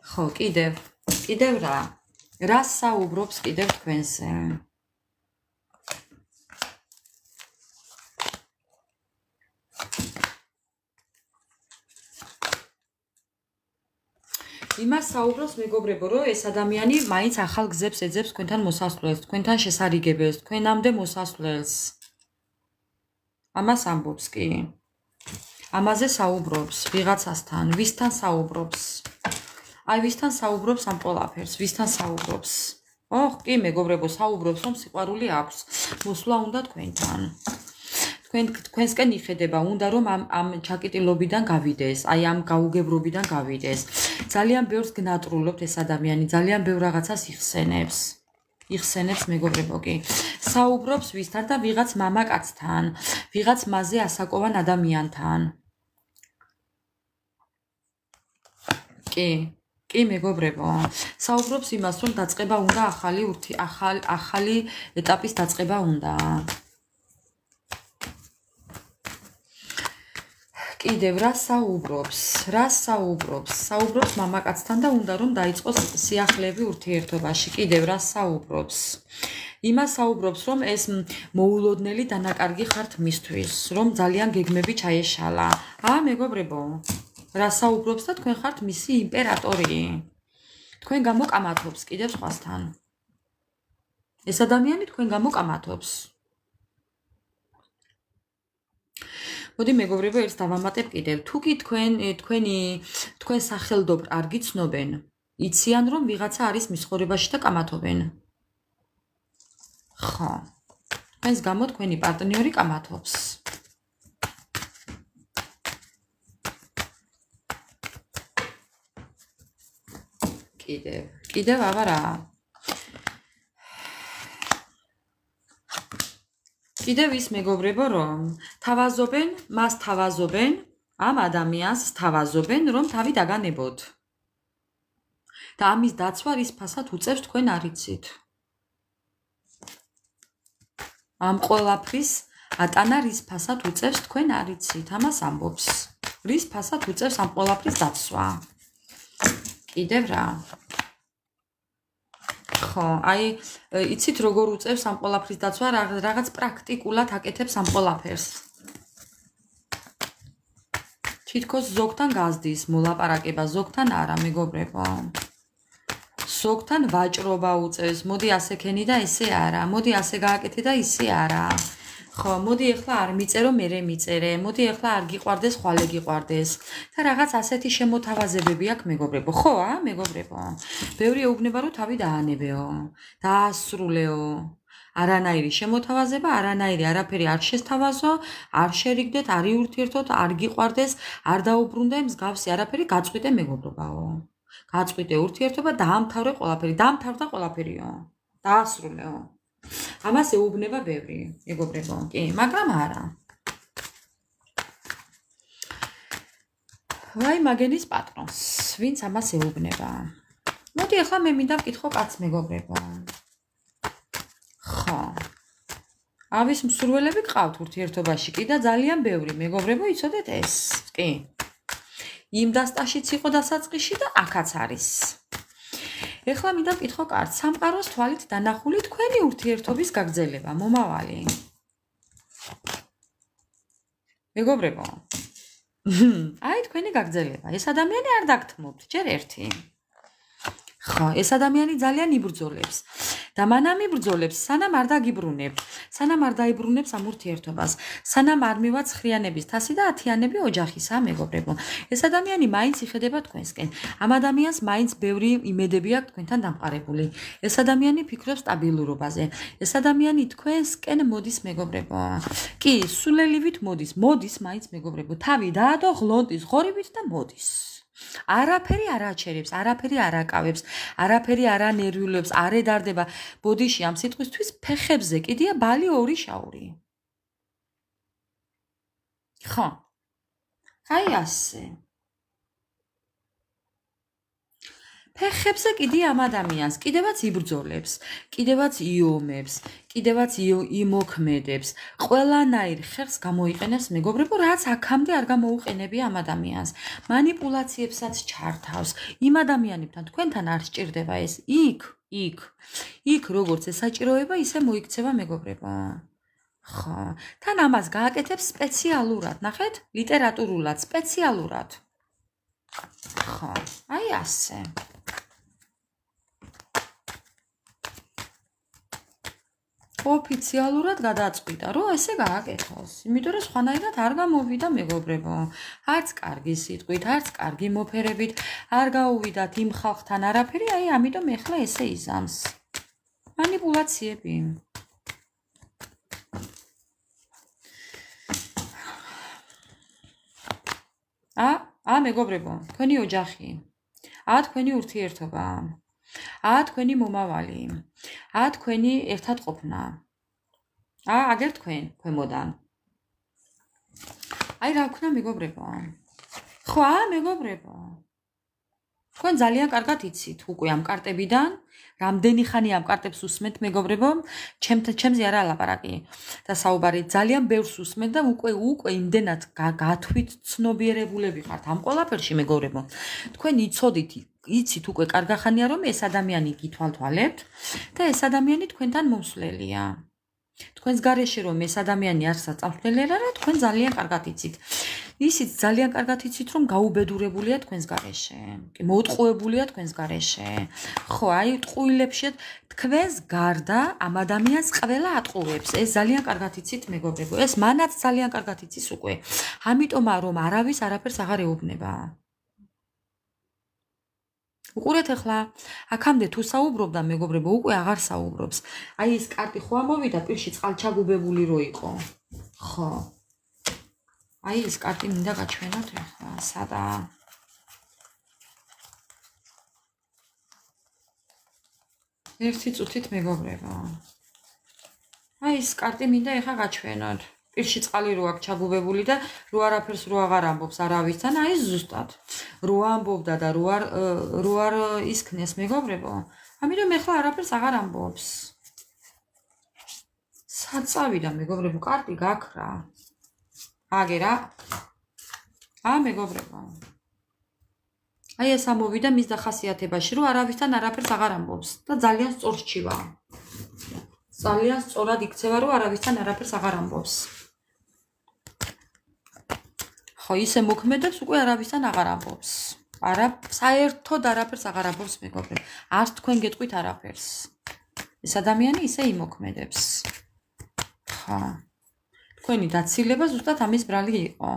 ხო, კიდევ რა? რა საუბრობს კიდევ თქვენზე? იმას საუბრობს მეგობრებო, რომ ეს ადამიანი მაინც ახალ გზებს ეძებს თქვენთან მოსასვლელს, თქვენთან შესარიგებელს, თქვენამდე მოსასვლელს. ამას ამბობს კი. ამაზე საუბრობს ვიღაცასთან, ვისთან საუბრობს? აი ვისთან საუბრობს ამ ყველაფერს, ვისთან საუბრობს? კი მეგობრებო, საუბრობს რომ სიყვარული აქვს, მოსვლა უნდა თქვენთან. თქვენსკენ იხედება, უნდა რომ ამ ჩაკეტილობიდან გავიდეს, აი ამ გაუგებრობიდან გავიდეს. ძალიან ბევრს გნატრულობთ ეს ადამიანი, ძალიან ბევრ რაღაცას იხსენებს. იხსენებს მეგობრებო კი. საუბრობს ვისთან და ვიღაც მამაკაცთან, ვიღაც მასზე ასაკოვან ადამიანთან. კი მეგობრებო, საუბრობს იმას, რომ დაწყება უნდა ახალი ეტაპის დაწყება უნდა. კიდევ რა საუბრობს? საუბრობს მამაკაცთან და უნდა რომ დაიწყოს სიახლეები ურთიერთობაში. კიდევ რა საუბრობს? იმას საუბრობს, რომ ეს მოულოდნელი დანაკარგი ხართ მისთვის, რომ ძალიან გეგმები ჩაეშალა. მეგობრებო, რა საუბრობს და თქვენ ხართ მისი იმპერატორი. თქვენ გამოკამათობს კიდევ სხვასთან. ეს ადამიანი თქვენ გამოკამათობს. მოდი მეგობრებო, ერთს დავამატებ კიდევ. თუ კი თქვენ სახელდობრ არ გიცნობენ, იციან რომ ვიღაცა არის მის ხორებაში და კამათობენ. ხო. თქვენს გამო თქვენი პარტნიორი კამათობს. კიდევ აბარა. კიდევ ის მეგობრებო, რომ მას თავაზობენ, ამ ადამიანს თავაზობენ, რომ თავი დაგანებოთ. და ამის დაცვა რის ფასად უწევს თქვენ არ იცით. ამ ყველაფრის ატანა რის ფასად უწევს თქვენ არ იცით. ამას ამბობს. რის ფასად უწევს ამ ყველაფრის დაცვა. კიდევ რა. ხო, იცით როგორ უწევს ამ ყველაფრის დაცვა, რაღაც პრაქტიკულად აკეთებს ამ ყველაფერს. თითქოს ზოგთან გაზდის მოლაპარაკება, ზოგთან არა, მეგობრებო. ზოგთან ვაჭრობა უწევს, მოდი ასე ქენი და ესე არა, მოდი ასე გააკეთე და ისე არა. ხო, მოდი ახლა არ მიწერო, მერე მიწერე, მოდი ახლა არ გიყვარდეს, ხვალე გიყვარდეს. და რაღაც ასეთი შემოთავაზებები აქვს, მეგობრებო. ხო, მეგობრებო. ბევრი ეუბნება, რომ თავი დაანებეო, დაასრულეო. არანაირი შემოთავაზება, არანაირი არაფერი არ შესთავაზო, არ შერიგდეთ, არ იურთიერთოთ, არ გიყვარდეს, არ დაუბრუნდე, მსგავსი არაფერი გაწყვიტე მეგობრობაო. გაწყვიტე ურთიერთობა, დაამთავრე ყველაფერი, დაამთავრდა ყველაფერიო. დაასრულეო. ამას ეუბნება ბევრი, მეგობრებო, კი, მაგრამ არა. ვაი მაგენის პატრონს, ვინც ამას ეუბნება. მოდი ახლა მე მინდა ვკითხო კაცს, მეგობრებო. ხო. ავის მსურველები გყავთ ურთიერთობაში კი და ძალიან ბევრი, მეგობრებო, იცოდეთ ეს, კი. იმ დასტაშიც იყო დასაწყისში და აქაც არის. ეხლა მინდა ვკითხო კაცს, სამყაროს თვალით დანახული თქვენი ურთიერთობის გაგრძელება, მომავალი. მეგობრებო. თქვენი გაგრძელება. ეს ადამიანი არ დაგთმობთ, ჯერ ერთი. ხო, ეს ადამიანი ძალიან იბრძოლებს. და მანამ იბრძოლებს, სანამ არ დაგიბრუნებთ, სანამ არ დაიბრუნებს ამ ურთიერთობას, სანამ არ მივაცხრიანების თასი და ათიანები ოჯახისა, მეგობრებო. ეს ადამიანი მაინც იხედება თქვენსკენ. ამ ადამიანს მაინც ბევრი იმედები აქვს თქვენთან დამყარებული. ეს ადამიანი ფიქრობს სტაბილურობაზე. ეს ადამიანი თქვენსკენ მოდის, მეგობრებო. კი, სულელივით მოდის მაინც, მეგობრებო. თავი დაადო ღლონტის ღორიბით და მოდის. არაფერი არ აჩერებს, არაფერი არ აკავებს, არაფერი არ ანერვიულებს, არ ედარდება. ბოდიში ამ სიტყვისთვის ფეხებზე კიდია ბალი ორი შაური. ხო. ასე. ფეხებზე კიდია ამ ადამიანს, კიდევაც იბრძოლებს, კიდევაც იომებს, კიდევაც იმოქმედებს, ყველანაირ ხერხს გამოიყენებს, მეგობრებო, რაც აქამდე არ გამოუყენებია ამ ადამიანს. მანიპულაციებსაც ჩართავს. იმ ადამიანებთან თქვენთან არ სჭირდება ეს. იქ როგორც ესაჭიროება, ისე მოიქცევა, მეგობრებო. ხო. თან ამას გააკეთებს სპეციალურად, ნახეთ? ლიტერატურულად, სპეციალურად. ხო. ასე. ოფიციალურად გადაწყვიტა, რომ ესე გააკეთოს. იმიტომ რომ სხვანაირად არ გამოვიდა, მეგობრებო. არც კარგი სიტყვით, არც კარგი მოფერებით, არ გაუვიდათ იმ ხალხთან არაფერი, ამიტომ ეხლა ესე იზამს. მანიპულაციები. მეგობრებო, თქვენი ოჯახი. თქვენი ურთიერთობა. თქვენი მომავალი. თქვენი ერთად ყოფნა. აგერ თქვენ ქვემოდან. რა ვქნა, მეგობრებო? ხო, მეგობრებო. თქვენ ძალიან კარგად იცით უკვე ამ კარტებიდან, რამდენი ხანი ამ კარტებს უსმენთ, მეგობრებო, ჩემზე არა ლაპარაკი და საუბარი ძალიან ბევრს უსმენთ და უკვე იმდენად გათვით ცნობიერებულები ხართ ამ ყველაფერში, მეგობრებო. თქვენ იცით უკვე კარგახანია რომ ეს ადამიანი გითვალთვალებთ და ეს ადამიანი თქვენთან მომსვლელია. თქვენს გარეშე რომ ეს ადამიანი არ საწამსვლელი არა, თქვენ ძალიან კარგად იცით. ისიც ძალიან კარგად იცით, რომ გაუბედურებულია თქვენს გარეშე. მოტყუებულია თქვენს გარეშე. ხო, აი ტყუილებშეთ თქვენს გარდა ამ ადამიანს ყველა ატყუებს. ეს ძალიან კარგად იცით, მეგობრებო. ეს მანაც ძალიან კარგად იცის უკვე. ამიტომ რომ არავის არაფერს აღარ ეუბნება. უყურეთ ახლა, აქამდე თუ საუბრობდა მეგობრებო, უკვე აღარ საუბრობს. აი ეს კარტი ხო ამოვიდა პირში წყალჩაგუბებული რო იყო. ხო. აი ეს კარტი მინდა გაჩვენოთ ახლა, სადაა? ერთი წუთით მეგობრებო. აი ეს კარტი მინდა ახლა გაჩვენოთ. პირში წყალი რო აქვს ჩაგუბებული და რო არაფერს რო აღარ ამბობს არავისთან, აი ზუსტად. რო ამბობდა და რო არ ისქნეს მეგობრებო. ამიტომ ახლა არაფერს აღარ ამბობს. საწავიდა მეგობრებო, კარტი გაქრა. აგერა. მეგობრებო. აი ეს ამოვიდა მის დახასიათებაში, რომ არავისთან არაფერს აღარ ამბობს და ძალიან სწორ რჩივა. ძალიან სწორად იქცევა, რომ არავისთან არაფერს აღარ ამბობს. ხო, ისე მოქმედებს, უკვე არავისთან აღარ ამბობს. საერთოდ არაფერს აღარ ამბობს მეგობრებო. არც თქვენ გეტყვით არაფერს. ეს ადამიანი ისე იმოქმედებს. ხო. თქვენი დაცილება ზუსტად ამის ბრალი იყო.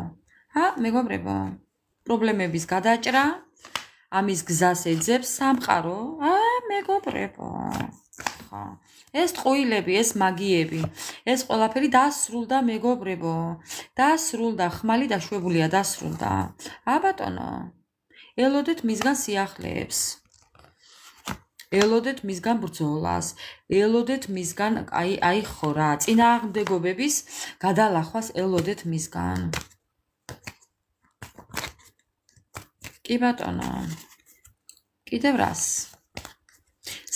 მეგობრებო, პრობლემების გადაჭრა, ამის გზას ეძებს სამყარო, მეგობრებო. ხო. ეს ტყუილები, ეს მაგიები, ეს ყველაფერი დასრულდა მეგობრებო. დასრულდა, ხმალი დაშვებულია, დასრულდა. ბატონო. ელოდეთ მისგან სიახლეებს. ელოდეთ მისგან ბრძოლას, ელოდეთ მისგან აი ხო რა, წინააღმდეგობების გადალახვას ელოდეთ მისგან. კი ბატონო. კიდევ რას?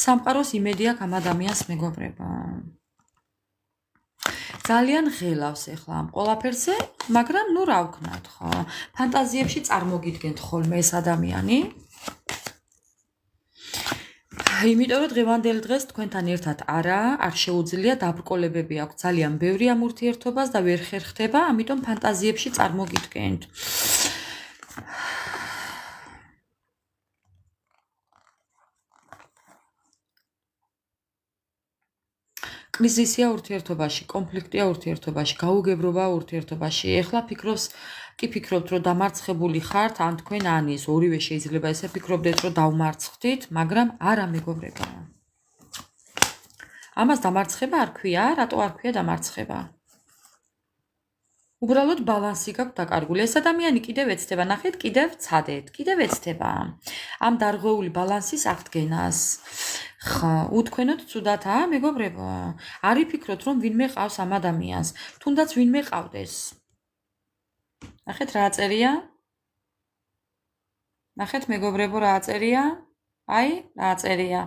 სამყაროს იმედი აქვს ამ ადამიანს მეგობრებო. ძალიან ღელავს ახლა ამ ყველაფერზე, მაგრამ ნუ რა ვქნათ ხო? ფანტაზიებში წარმოგიდგენთ ხოლმე ეს ადამიანი. იმიტომ რომ დღევანდელ დღეს თქვენთან ერთად არ შეუძლია დაბრკოლებები აქვს ძალიან ბევრი ამ ურთიერთობას და ვერ ხერხდება, ამიტომ ფანტაზიებში წარმოგიდგენთ. კრიზისია ურთიერთობაში, კონფლიქტია ურთიერთობაში, გაუგებრობა ურთიერთობაში. ეხლა ფიქრობთ, რომ დამარცხებული ხართ, ან თქვენ ან ის ორივე შეიძლება ესე ფიქრობდეთ, რომ დავმარცხდით, მაგრამ არა მეგობრებო. ამას დამარცხება არ ქვია, რატო არ ქვია დამარცხება? უბრალოდ ბალანსი გაქვთ დაკარგული. ეს ადამიანი კიდევ ეცდება, ნახეთ, კიდევ ცადეთ, კიდევ ეცდება ამ დარღვეული ბალანსის აღდგენას. ხო, უთქვენოთ ცუდად, მეგობრებო. არ იფიქროთ, რომ ვინმე ყავს ამ ადამიანს, თუნდაც ვინმე ყავდეს. ნახეთ რა წერია? ნახეთ მეგობრებო რა წერია? აი, რა წერია.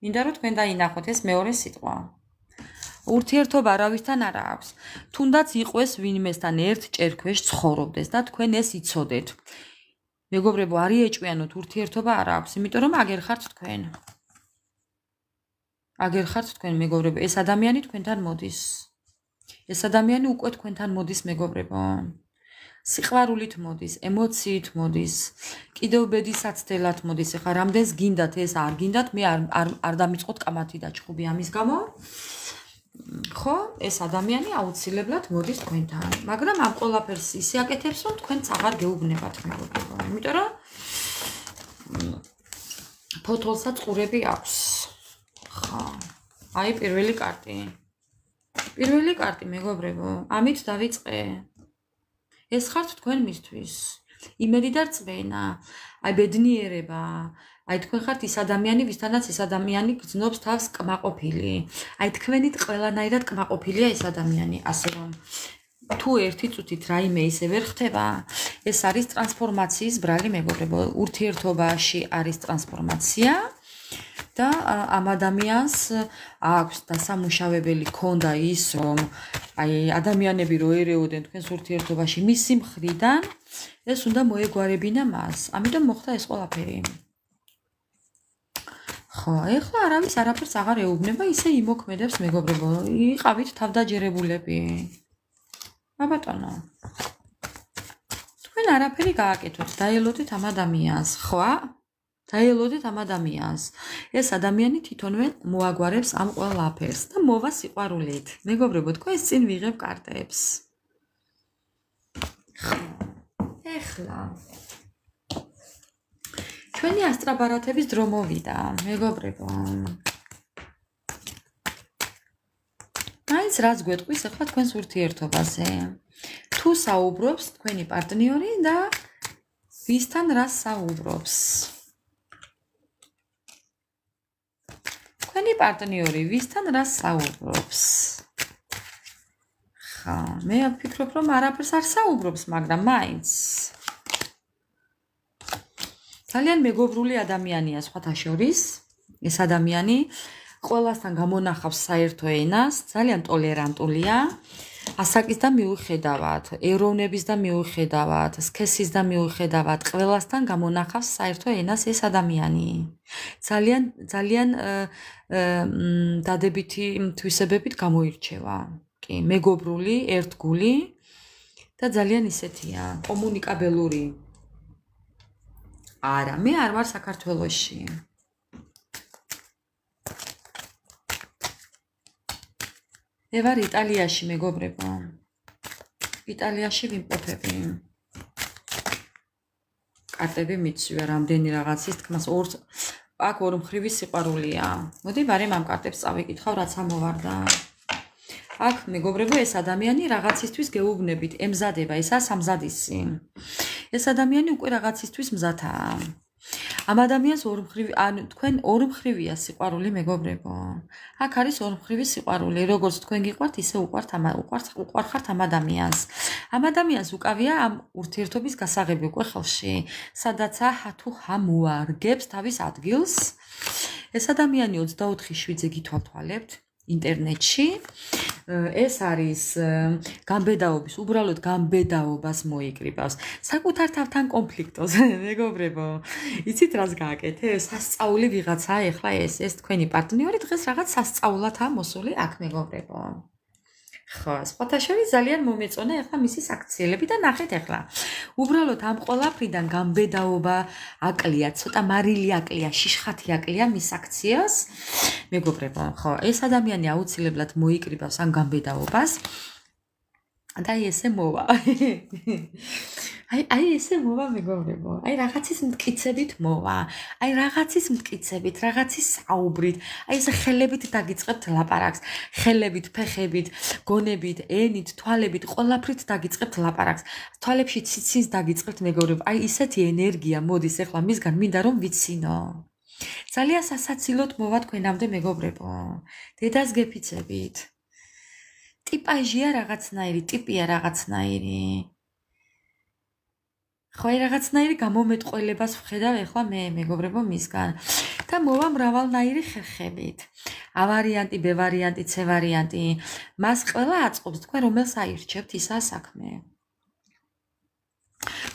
მინდა რომ თქვენ დაინახოთ ეს მეორე სიტყვა. ურთიერთობა არავისთან არ აქვს. თუნდაც იყვეს ვინმესთან ერთ ჭერქვეშ ცხოვრობდეს და თქვენ ეს იცოდეთ. მეგობრებო, არ იეჭვიანოთ, ურთიერთობა არ აქვს, იმიტომ რომ აგერ ხართ თქვენ. აგერ ხართ თქვენ მეგობრებო, ეს ადამიანი თქვენთან მოდის. ეს ადამიანი უკვე თქვენთან მოდის მეგობრებო. სიყვარულით მოდის, ემოციით მოდის, კიდევ ბედისაცდელად მოდის. ეხლა რამდენს გინდათ, ეს არ გინდათ, მე არ დამიწყოთ კამათი და ჭხუბი ამის გამო. ხო, ეს ადამიანი აუცილებლად მოდის თქვენთან, მაგრამ ამ ყველაფერს ისე აკეთებს, რომ თქვენც აღარ გეუბნებათ მეგობრებო. იმიტომ რომ ფოთოლსაც ყურები აქვს. ხო. აი პირველი კარტი. პირველი კარტი მეგობრებო, ამით დავიწყე. ეს ხართ თქვენ მისთვის. იმედი და რწმენა, აი ბედნიერება, აი თქვენ ხართ ის ადამიანი, ვისთანაც ეს ადამიანი გრძნობს თავს კმაყოფილი. აი თქვენით ყველანაირად კმაყოფილია ეს ადამიანი, ასე რომ თუ ერთი წუთით რაიმე ისე ვერ ხდება, ეს არის ტრანსფორმაციის ბრალი მეგობრებო. ურთიერთობაში არის ტრანსფორმაცია. და ამ ადამიანს აქვს დასამუშავებელი ქონდა ის, რომ აი ადამიანები რო ერეოდნენ თქვენს ურთიერთობაში მისი მხრიდან, ეს უნდა მოეგვარებინა მას. ამიტომ მოხდა ეს ყველაფერი. ხო, ეხლა არავის არაფერს აღარ ეუბნება, ისე იმოქმედებს მეგობრებო. იყავით თავდაჯერებულები. ბატონო. არაფერი გააკეთოთ, დაელოდეთ ამ ადამიანს, ხო? დაელოდეთ ამ ადამიანს. ეს ადამიანი თვითონვე მოაგვარებს ამ ყველაფერს და მოვა სიყვარულით. მეგობრებო, თქვენს წინ ვიღებ კარტებს. ეხლა ჩვენი ასტრაბარათების დრო მოვიდა, მეგობრებო. მაინც რაც გვეტყვის ახლა თქვენს ურთიერთობაზე. თუ საუბრობს თქვენი პარტნიორი და ვისთან რას საუბრობს? თქვენი პარტნიორი ვისთან რას საუბრობს? ხა, მე ვფიქრობ, რომ არაფერს არ საუბრობს, მაგრამ მაინც ძალიან მეგობრული ადამიანია სხვათა შორის. ეს ადამიანი ყველასთან გამონახავს საერთო ენას, ძალიან ტოლერანტულია. ასაკის და მიუხედავად, ეროვნების და მიუხედავად, სქესის და მიუხედავად, ყველასთან გამონახავს საერთო ენას ეს ადამიანი. ძალიან დადებითი თვისებებით გამოირჩევა. კი, მეგობრული, ერთგული და ძალიან ისეთია, კომუნიკაბელური. არა, მე არ ვარ საქართველოში. მე ვარ იტალიაში, მეგობრებო. იტალიაში ვიმყოფები. კარტები მიცვია რამდენი რაღაცის თქმას აქ ორმხრივი სიყვარულია. მოდი ბარემ ამ კარტებს წავიკითხავ, რაც ამოვარდა. აქ მეგობრებო, ეს ადამიანი რაღაცისთვის გეუბნებით, ემზადება, ესაა სამზადისი. ეს ადამიანი უკვე რაღაცისთვის მზადაა. ამ ადამიანს თქვენ ორმხრივია სიყვარული, მეგობრებო. აქ არის ორმხრივი სიყვარული, როგორც თქვენ გიყვართ, ისე უყვარხართ ამ ადამიანს. ამ ადამიანს უკავია ამ ურთიერთობის გასაღები უკვე ხელში, სადაც თუ მოარგებს თავის ადგილს. ეს ადამიანი 24/7-ზე გითვალთვალებთ ინტერნეტში. ეს არის გამბედაობის, უბრალოდ გამბედაობას მოიკრიბავს. საკუთარ თავთან კონფლიქტოს, მეგობრებო. იცით რას გააკეთე? სასწაული ვიღაცა ეხლა ეს თქვენი პარტნიორი დღეს რაღაც სასწაულათაა მოსული აქ, მეგობრებო. ხო, სხვათა შორის ძალიან მომეწონა ეხლა მისი საქციელები და ნახეთ ეხლა. უბრალოდ ამ ყველაფრიდან გამბედაობა აკლია, ცოტა მარილი აკლია, შიშხათი აკლია მის აქციას. მეგობრებო, ხო, ეს ადამიანი აუცილებლად მოიკრიბავს ამ გამბედაობას. და ესე მოვა. აი ესე მოვა, მეგობრებო. აი რაღაცის მტკიცებით მოვა. აი რაღაცის მტკიცებით, რაღაცის საუბრით. აი ეს ხელებით დაგიწყებთ ლაპარაკს, ხელებით, ფეხებით, გონებით, ენით, თვალებით, ყველაფრით დაგიწყებთ ლაპარაკს. თვალებში ციცინს დაგიწყებთ, მეგობრებო. აი ისეთი ენერგია მოდის ახლა მისგან, მინდა რომ ვიცინო. ძალიან სასაცილოდ მოვა თქვენამდე, მეგობრებო. დედას გეფიცებით. ტიპაჟია რაღაცნაირი, ტიპია რაღაცნაირი. ხო, რაღაცნაირი გამომეტყველებას ვხედავ ახლა მე, მეგობრებო, მისგან. და მოვა მრავალნაირი ხერხებით. A ვარიანტი, B ვარიანტი, C ვარიანტი. მას ყველა აწყობს, თქვენ რომელს აირჩევთ, ისაა საქმე.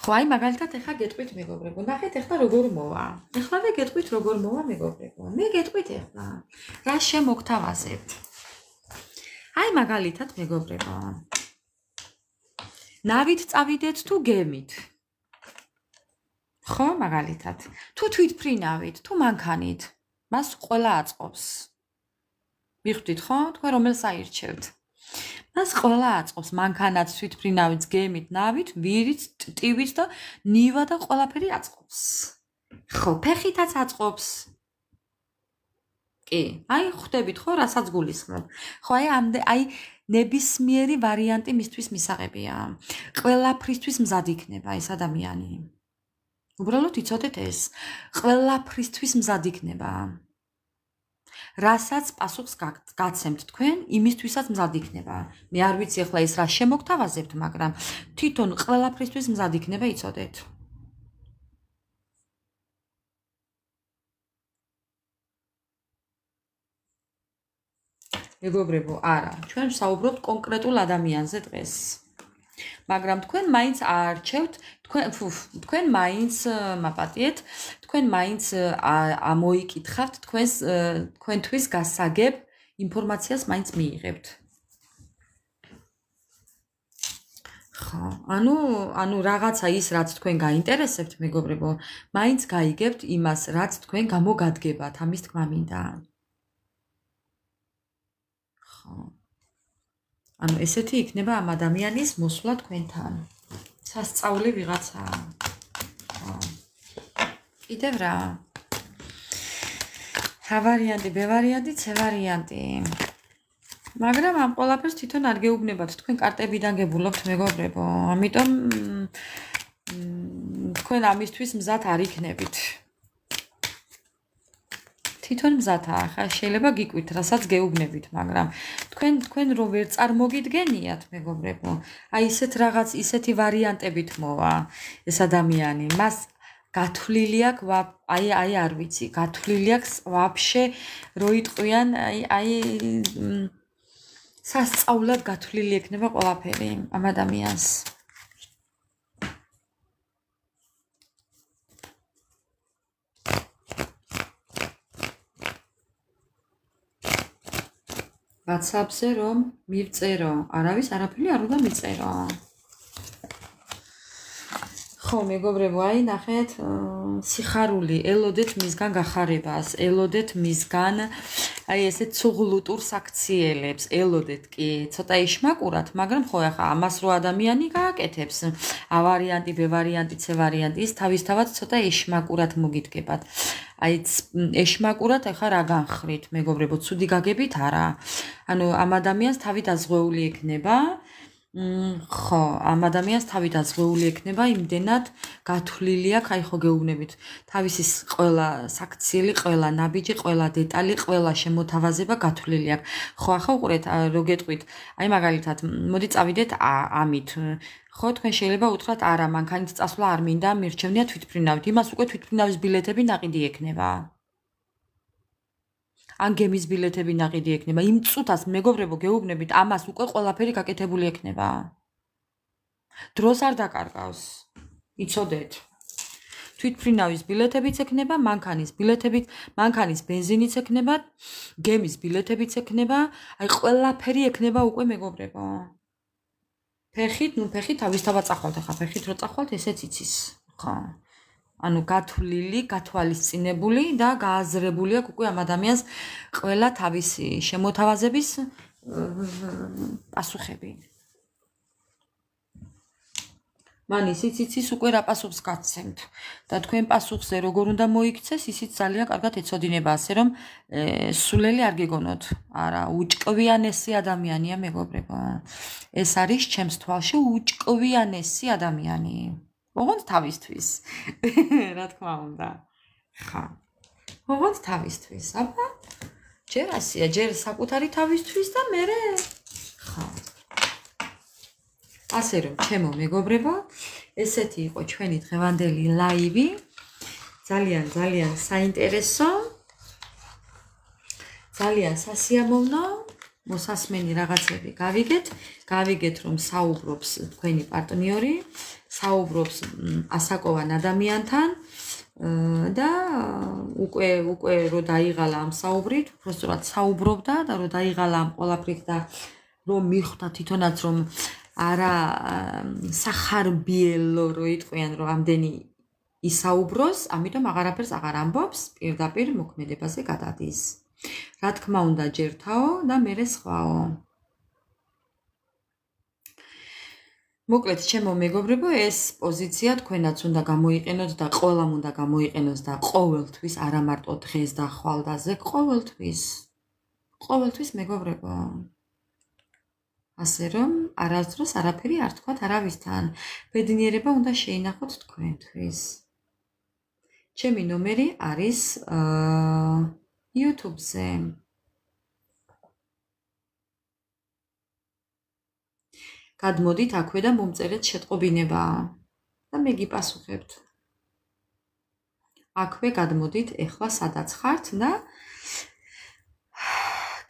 ხო, აი მაგალითად ეხლა გეტყვით, მეგობრებო, ნახეთ ეხლა როგორ მოვა. ეხლავე გეტყვით როგორ მოვა, მეგობრებო. მე გეტყვით ეხლა. რა შემოგთავაზებთ? აი მაგალითად, მეგობრებო. ნავით წავიდეთ თუ გემით? ხო, მაგალითად. თუ თვითფრინავით, თუ მანქანით, მას ყველა აწყობს. მიხვდით, ხო? თქვენ რომელს აირჩევთ? მას ყველა აწყობს, მანქანაც, თვითფრინავით, გემით, ნავით, ვირით, ტივით და ნივა და ყველაფერი აწყობს. ხო, ფეხითაც აწყობს. კი, აი ხვდებით ხო, რასაც გულისხმობ. ხო, აი ნებისმიერი ვარიანტი მისთვის მისაღებია. ყველაფრისთვის მზად იქნება ეს ადამიანი. უბრალოდ იცოდეთ ეს, ყველაფრისთვის მზად იქნება. რასაც პასუხს გაცემთ თქვენ, იმისთვისაც მზად იქნება. მე არ ვიცი ახლა ეს რა შემოგთავაზებთ, მაგრამ თვითონ ყველაფრისთვის მზად იქნება, იცოდეთ. მეგობრებო, არა, ჩვენ ვსაუბრობთ კონკრეტულ ადამიანზე დღეს. მაგრამ თქვენ მაინც აარჩევთ, თქვენ მაინც მაპატიეთ, თქვენ მაინც ამოიკითხავთ თქვენთვის გასაგებ ინფორმაციას მაინც მიიღებთ. ხო, ანუ რაღაცა ის რაც თქვენ გაინტერესებთ, მეგობრებო, მაინც გაიგებთ იმას, რაც თქვენ გამოგადგებათ, ამის თქმა მინდა. ხო. ანუ ესეთი იქნება ამ ადამიანის მოსვლა თქვენთან. სასწაული ვიღაცაა. ხო. კიდევ რა? A ვარიანტი, B ვარიანტი, C ვარიანტი. მაგრამ ამ ყველაფერს თვითონ არ გეუბნებათ, თქვენ კარტებიდან გებულობთ, მეგობრებო. ამიტომ თქვენ ამისთვის მზად არ იქნებით. თვითონ მზადაა, ხა შეიძლება გიკვით, რასაც გეუბნებით, მაგრამ თქვენ რო ვერ წარმოგიდგენიათ, მეგობრებო, აი ისეთ რაღაც, ისეთი ვარიანტებით მოვა ეს ადამიანი. მას გათვლილი აქვს, აი არ ვიცი, გათვლილი აქვს ვაფშე რო იტყვიან, აი სასწაულად გათვლილი ექნება ყველაფერი ამ ადამიანს. WhatsApp-ზე რომ მივწერო, არავის არაფერი არ უნდა მიწერო. ხო, მეგობრებო, აი ნახეთ, სიხარული, ელოდეთ მისგან გახარებას, ელოდეთ მისგან აი ესე ცუღლუტურ საქციელებს, ელოდეთ კი, ცოტა იშმაკურად, მაგრამ ხო ახლა ამას რო ადამიანი გააკეთებს, A ვარიანტი, B ვარიანტი, C ვარიანტი, ის თავისთავად ცოტა იშმაკურად მოგიდგებათ. აი ეშმაკურად ახლა რა განხრით, მეგობრებო, ცუდი გაგებით არა. ანუ ამ ადამიანს თავი დაზღვეული ექნება. ხო, ამ ადამიანს თავი დაზღვეული ექნება, იმდენად გათვლილი აქვს, აი ხო გეუბნებით, თავისი ყველა საქციელი, ყველა ნაბიჯი, ყველა დეტალი, ყველა შემოთავაზება გათვლილი აქვს. ხო, ახლა უყურეთ, რო გეტყვით, აი მაგალითად, მოდი წავიდეთ ამით. ხო, თქვენ შეიძლება უთხრათ, არა, მანქანით წასვლა არ მინდა, მირჩევნია თვითმფრინავით. იმას უკვე თვითმფრინავის ბილეთები ნაყიდი ექნება. ან გემის ბილეთები ნაყიდი ექნება. იმ წუთას, მეგობრებო, გეუბნებით, ამას უკვე ყველაფერი გაკეთებული ექნება. დროს არ დაკარგავს. იცოდეთ. თვითმფრინავის ბილეთებიც ექნება, მანქანის ბილეთებით, მანქანის ბენზინიც ექნება, გემის ბილეთებიც ექნება, აი ყველაფერი ექნება უკვე, მეგობრებო. ფეხით, ფეხით თავისთავად წახვალთ, ახლა ფეხით რო წახვალთ, ესეც იცის. ხო. ანუ გათვლილი, გათვალისწინებული და გააზრებული აქვს უკვე ამ ადამიანს ყველა თავისი შემოთავაზების პასუხები. მან ისიც იცის უკვე რა პასუხს გაცემთ და თქვენ პასუხზე როგორ უნდა მოიქცეს, ისიც ძალიან კარგად ეცოდინება, ასე რომ სულელი არ გეგონოთ. არა, უჭკვიანესი ადამიანია, მეგობრებო. ეს არის ჩემს თვალში უჭკვიანესი ადამიანი. ოღონდ თავისთვის. რა თქმა უნდა. ხა. ოღონდ თავისთვის. აბა ჯერ ასია, ჯერ საკუთარი თავისთვის და მერე ხა. ასე რომ, ჩემო მეგობრებო, ესეთი იყო ჩვენი დღევანდელი ლაივი. ძალიან საინტერესო. ძალიან სასიამოვნო. მოსასმენი რაღაცები გავიგეთ, რომ საუბრობს თქვენი პარტნიორი. საუბრობს ასაკოვან ადამიანთან და უკვე რო დაიღალა ამ საუბრით, უბრალოდ საუბრობდა და რო დაიღალა ამ ყველაფრით და რომ მიხვდა თვითონაც რომ არა სახარბიელო რო იტყვიან რომ ამდენი ისაუბროს, ამიტომ აღარაფერს აღარ ამბობს, პირდაპირ მოქმედებაზე გადადის. რა თქმა უნდა, ჯერთაო და მერე სხვაო. მოკლედ, ჩემო მეგობრებო, ეს პოზიცია თქვენაც უნდა გამოიყენოთ და ყველამ უნდა გამოიყენოს და ყოველთვის, არა მარტო დღეს და ხვალდაზე, ყოველთვის მეგობრებო. ასე რომ, არასდროს არაფერი არ თქვათ არავისთან. ბედნიერება უნდა შეინახოთ თქვენთვის. ჩემი ნომერი არის YouTube-ზე. გადმოდით აქვე და მომწერეთ შეტყობინება და მე გიპასუხებთ. აქვე გადმოდით, ეხლა სადაც ხართ და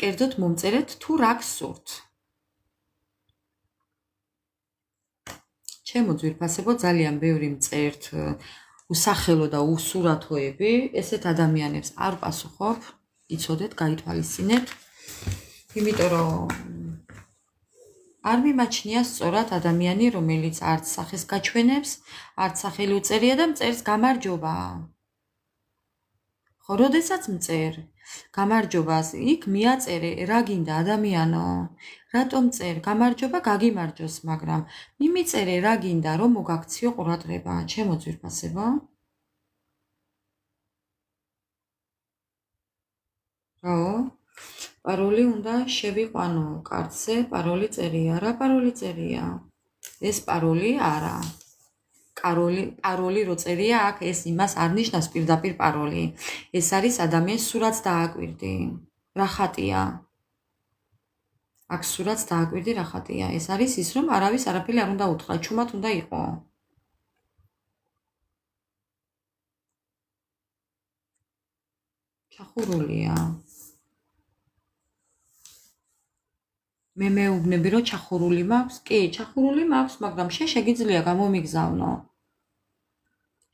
კერძოდ მომწერეთ თუ რა გსურთ. ჩემო ძვირფასებო, ძალიან ბევრი მწერთ უსახელო და უსურათოები, ესეთ ადამიანებს არ პასუხობ, იცოდეთ, გაითვალისწინეთ, იმიტომ რომ არ მიმაჩნია სწორად ადამიანი, რომელიც არც სახეს გაჩვენებს, არც სახელი უწერია და მწერს გამარჯობა. ხო, როდესაც მწერ გამარჯობას, იქ მიაწერე, რა გინდა ადამიანო? რატომ წერ? გამარჯობა გაგიმარჯოს, მაგრამ მიმიწერე რა გინდა, რომ მოგაქციო ყურადღება, ჩემო ძვირფასებო? რა? პაროლი უნდა შევიყვანო კარტზე, პაროლი წერია, რა პაროლი წერია? ეს პაროლი არა. პაროლი რო წერია, აქ ეს იმას არ ნიშნავს პირდაპირ პაროლი. ეს არის ადამიანის სურათს დააკვირდი. რა ხატია? აქ სურათს დააკვირდი რა ხატია? ეს არის ის, რომ არავის არაფერი არ უნდა უთხრა, ჩუმად უნდა იყო. ჩახურულია. მე მეუბნები რომ ჩახურული მაქვს? კი, ჩახურული მაქვს, მაგრამ შეგიძლია გამომიგზავნო.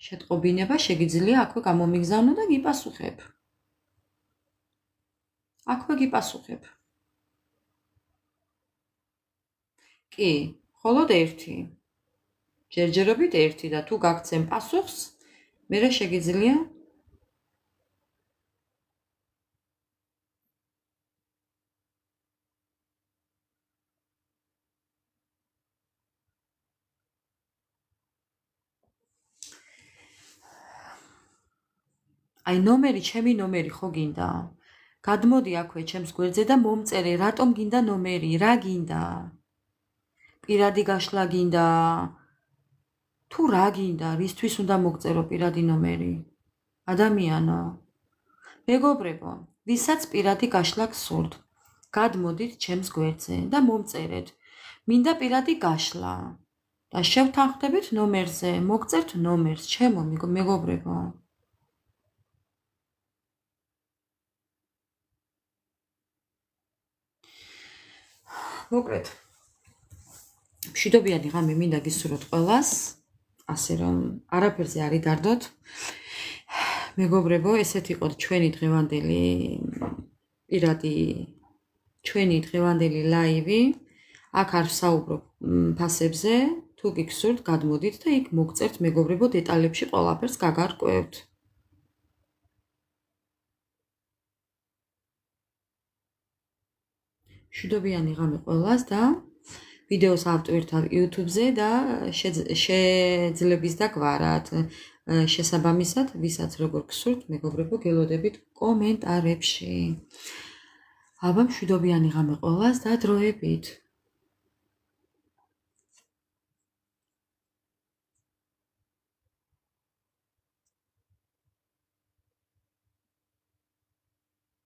შეტყობინება შეგიძლია აქვე გამომიგზავნო და გიპასუხებ. აქვე გიპასუხებ. კი, მხოლოდ ერთი. ჯერჯერობით ერთი და თუ გაგცემ პასუხს, მერე შეგიძლია აი ნომერი, ჩემი ნომერი ხო გინდა? გადმოდი აქვე ჩემს გვერდზე და მომწერე, რატომ გინდა ნომერი, რა გინდა? პირადი გაშლა გინდა? თუ რა გინდა, რისთვის უნდა მოგწერო პირადი ნომერი? ადამიანო, მეგობრებო, ვისაც პირადი გაშლა გსურთ, გადმოდით ჩემს გვერდზე და მომწერეთ, მინდა პირადი გაშლა და შევთანხმდებით ნომერზე, მოგწერთ ნომერს, ჩემო მეგობრებო. მოკლედ, მშვიდობიანი ღამე მინდა გისურვოთ ყველას, ასე რომ არაფერზე არ იდარდოთ. მეგობრებო, ესეთ იყო ჩვენი დღევანდელი ლაივი. აქ არ ვსაუბრობ ფასებზე, თუ გიგსურთ, გადმოდით და იქ მოგწერთ მეგობრებო დეტალებში ყველაფერს გაგარკვევთ. მშვიდობიანი ღამე ყველას და ვიდეოს ავტვირთავ YouTube-ზე და შეძლების და გვარად. შესაბამისად, ვისაც როგორ გსურთ, მეგობრებო, გელოდებით კომენტარებში. აბა მშვიდობიანი ღამე ყველას და დროებით.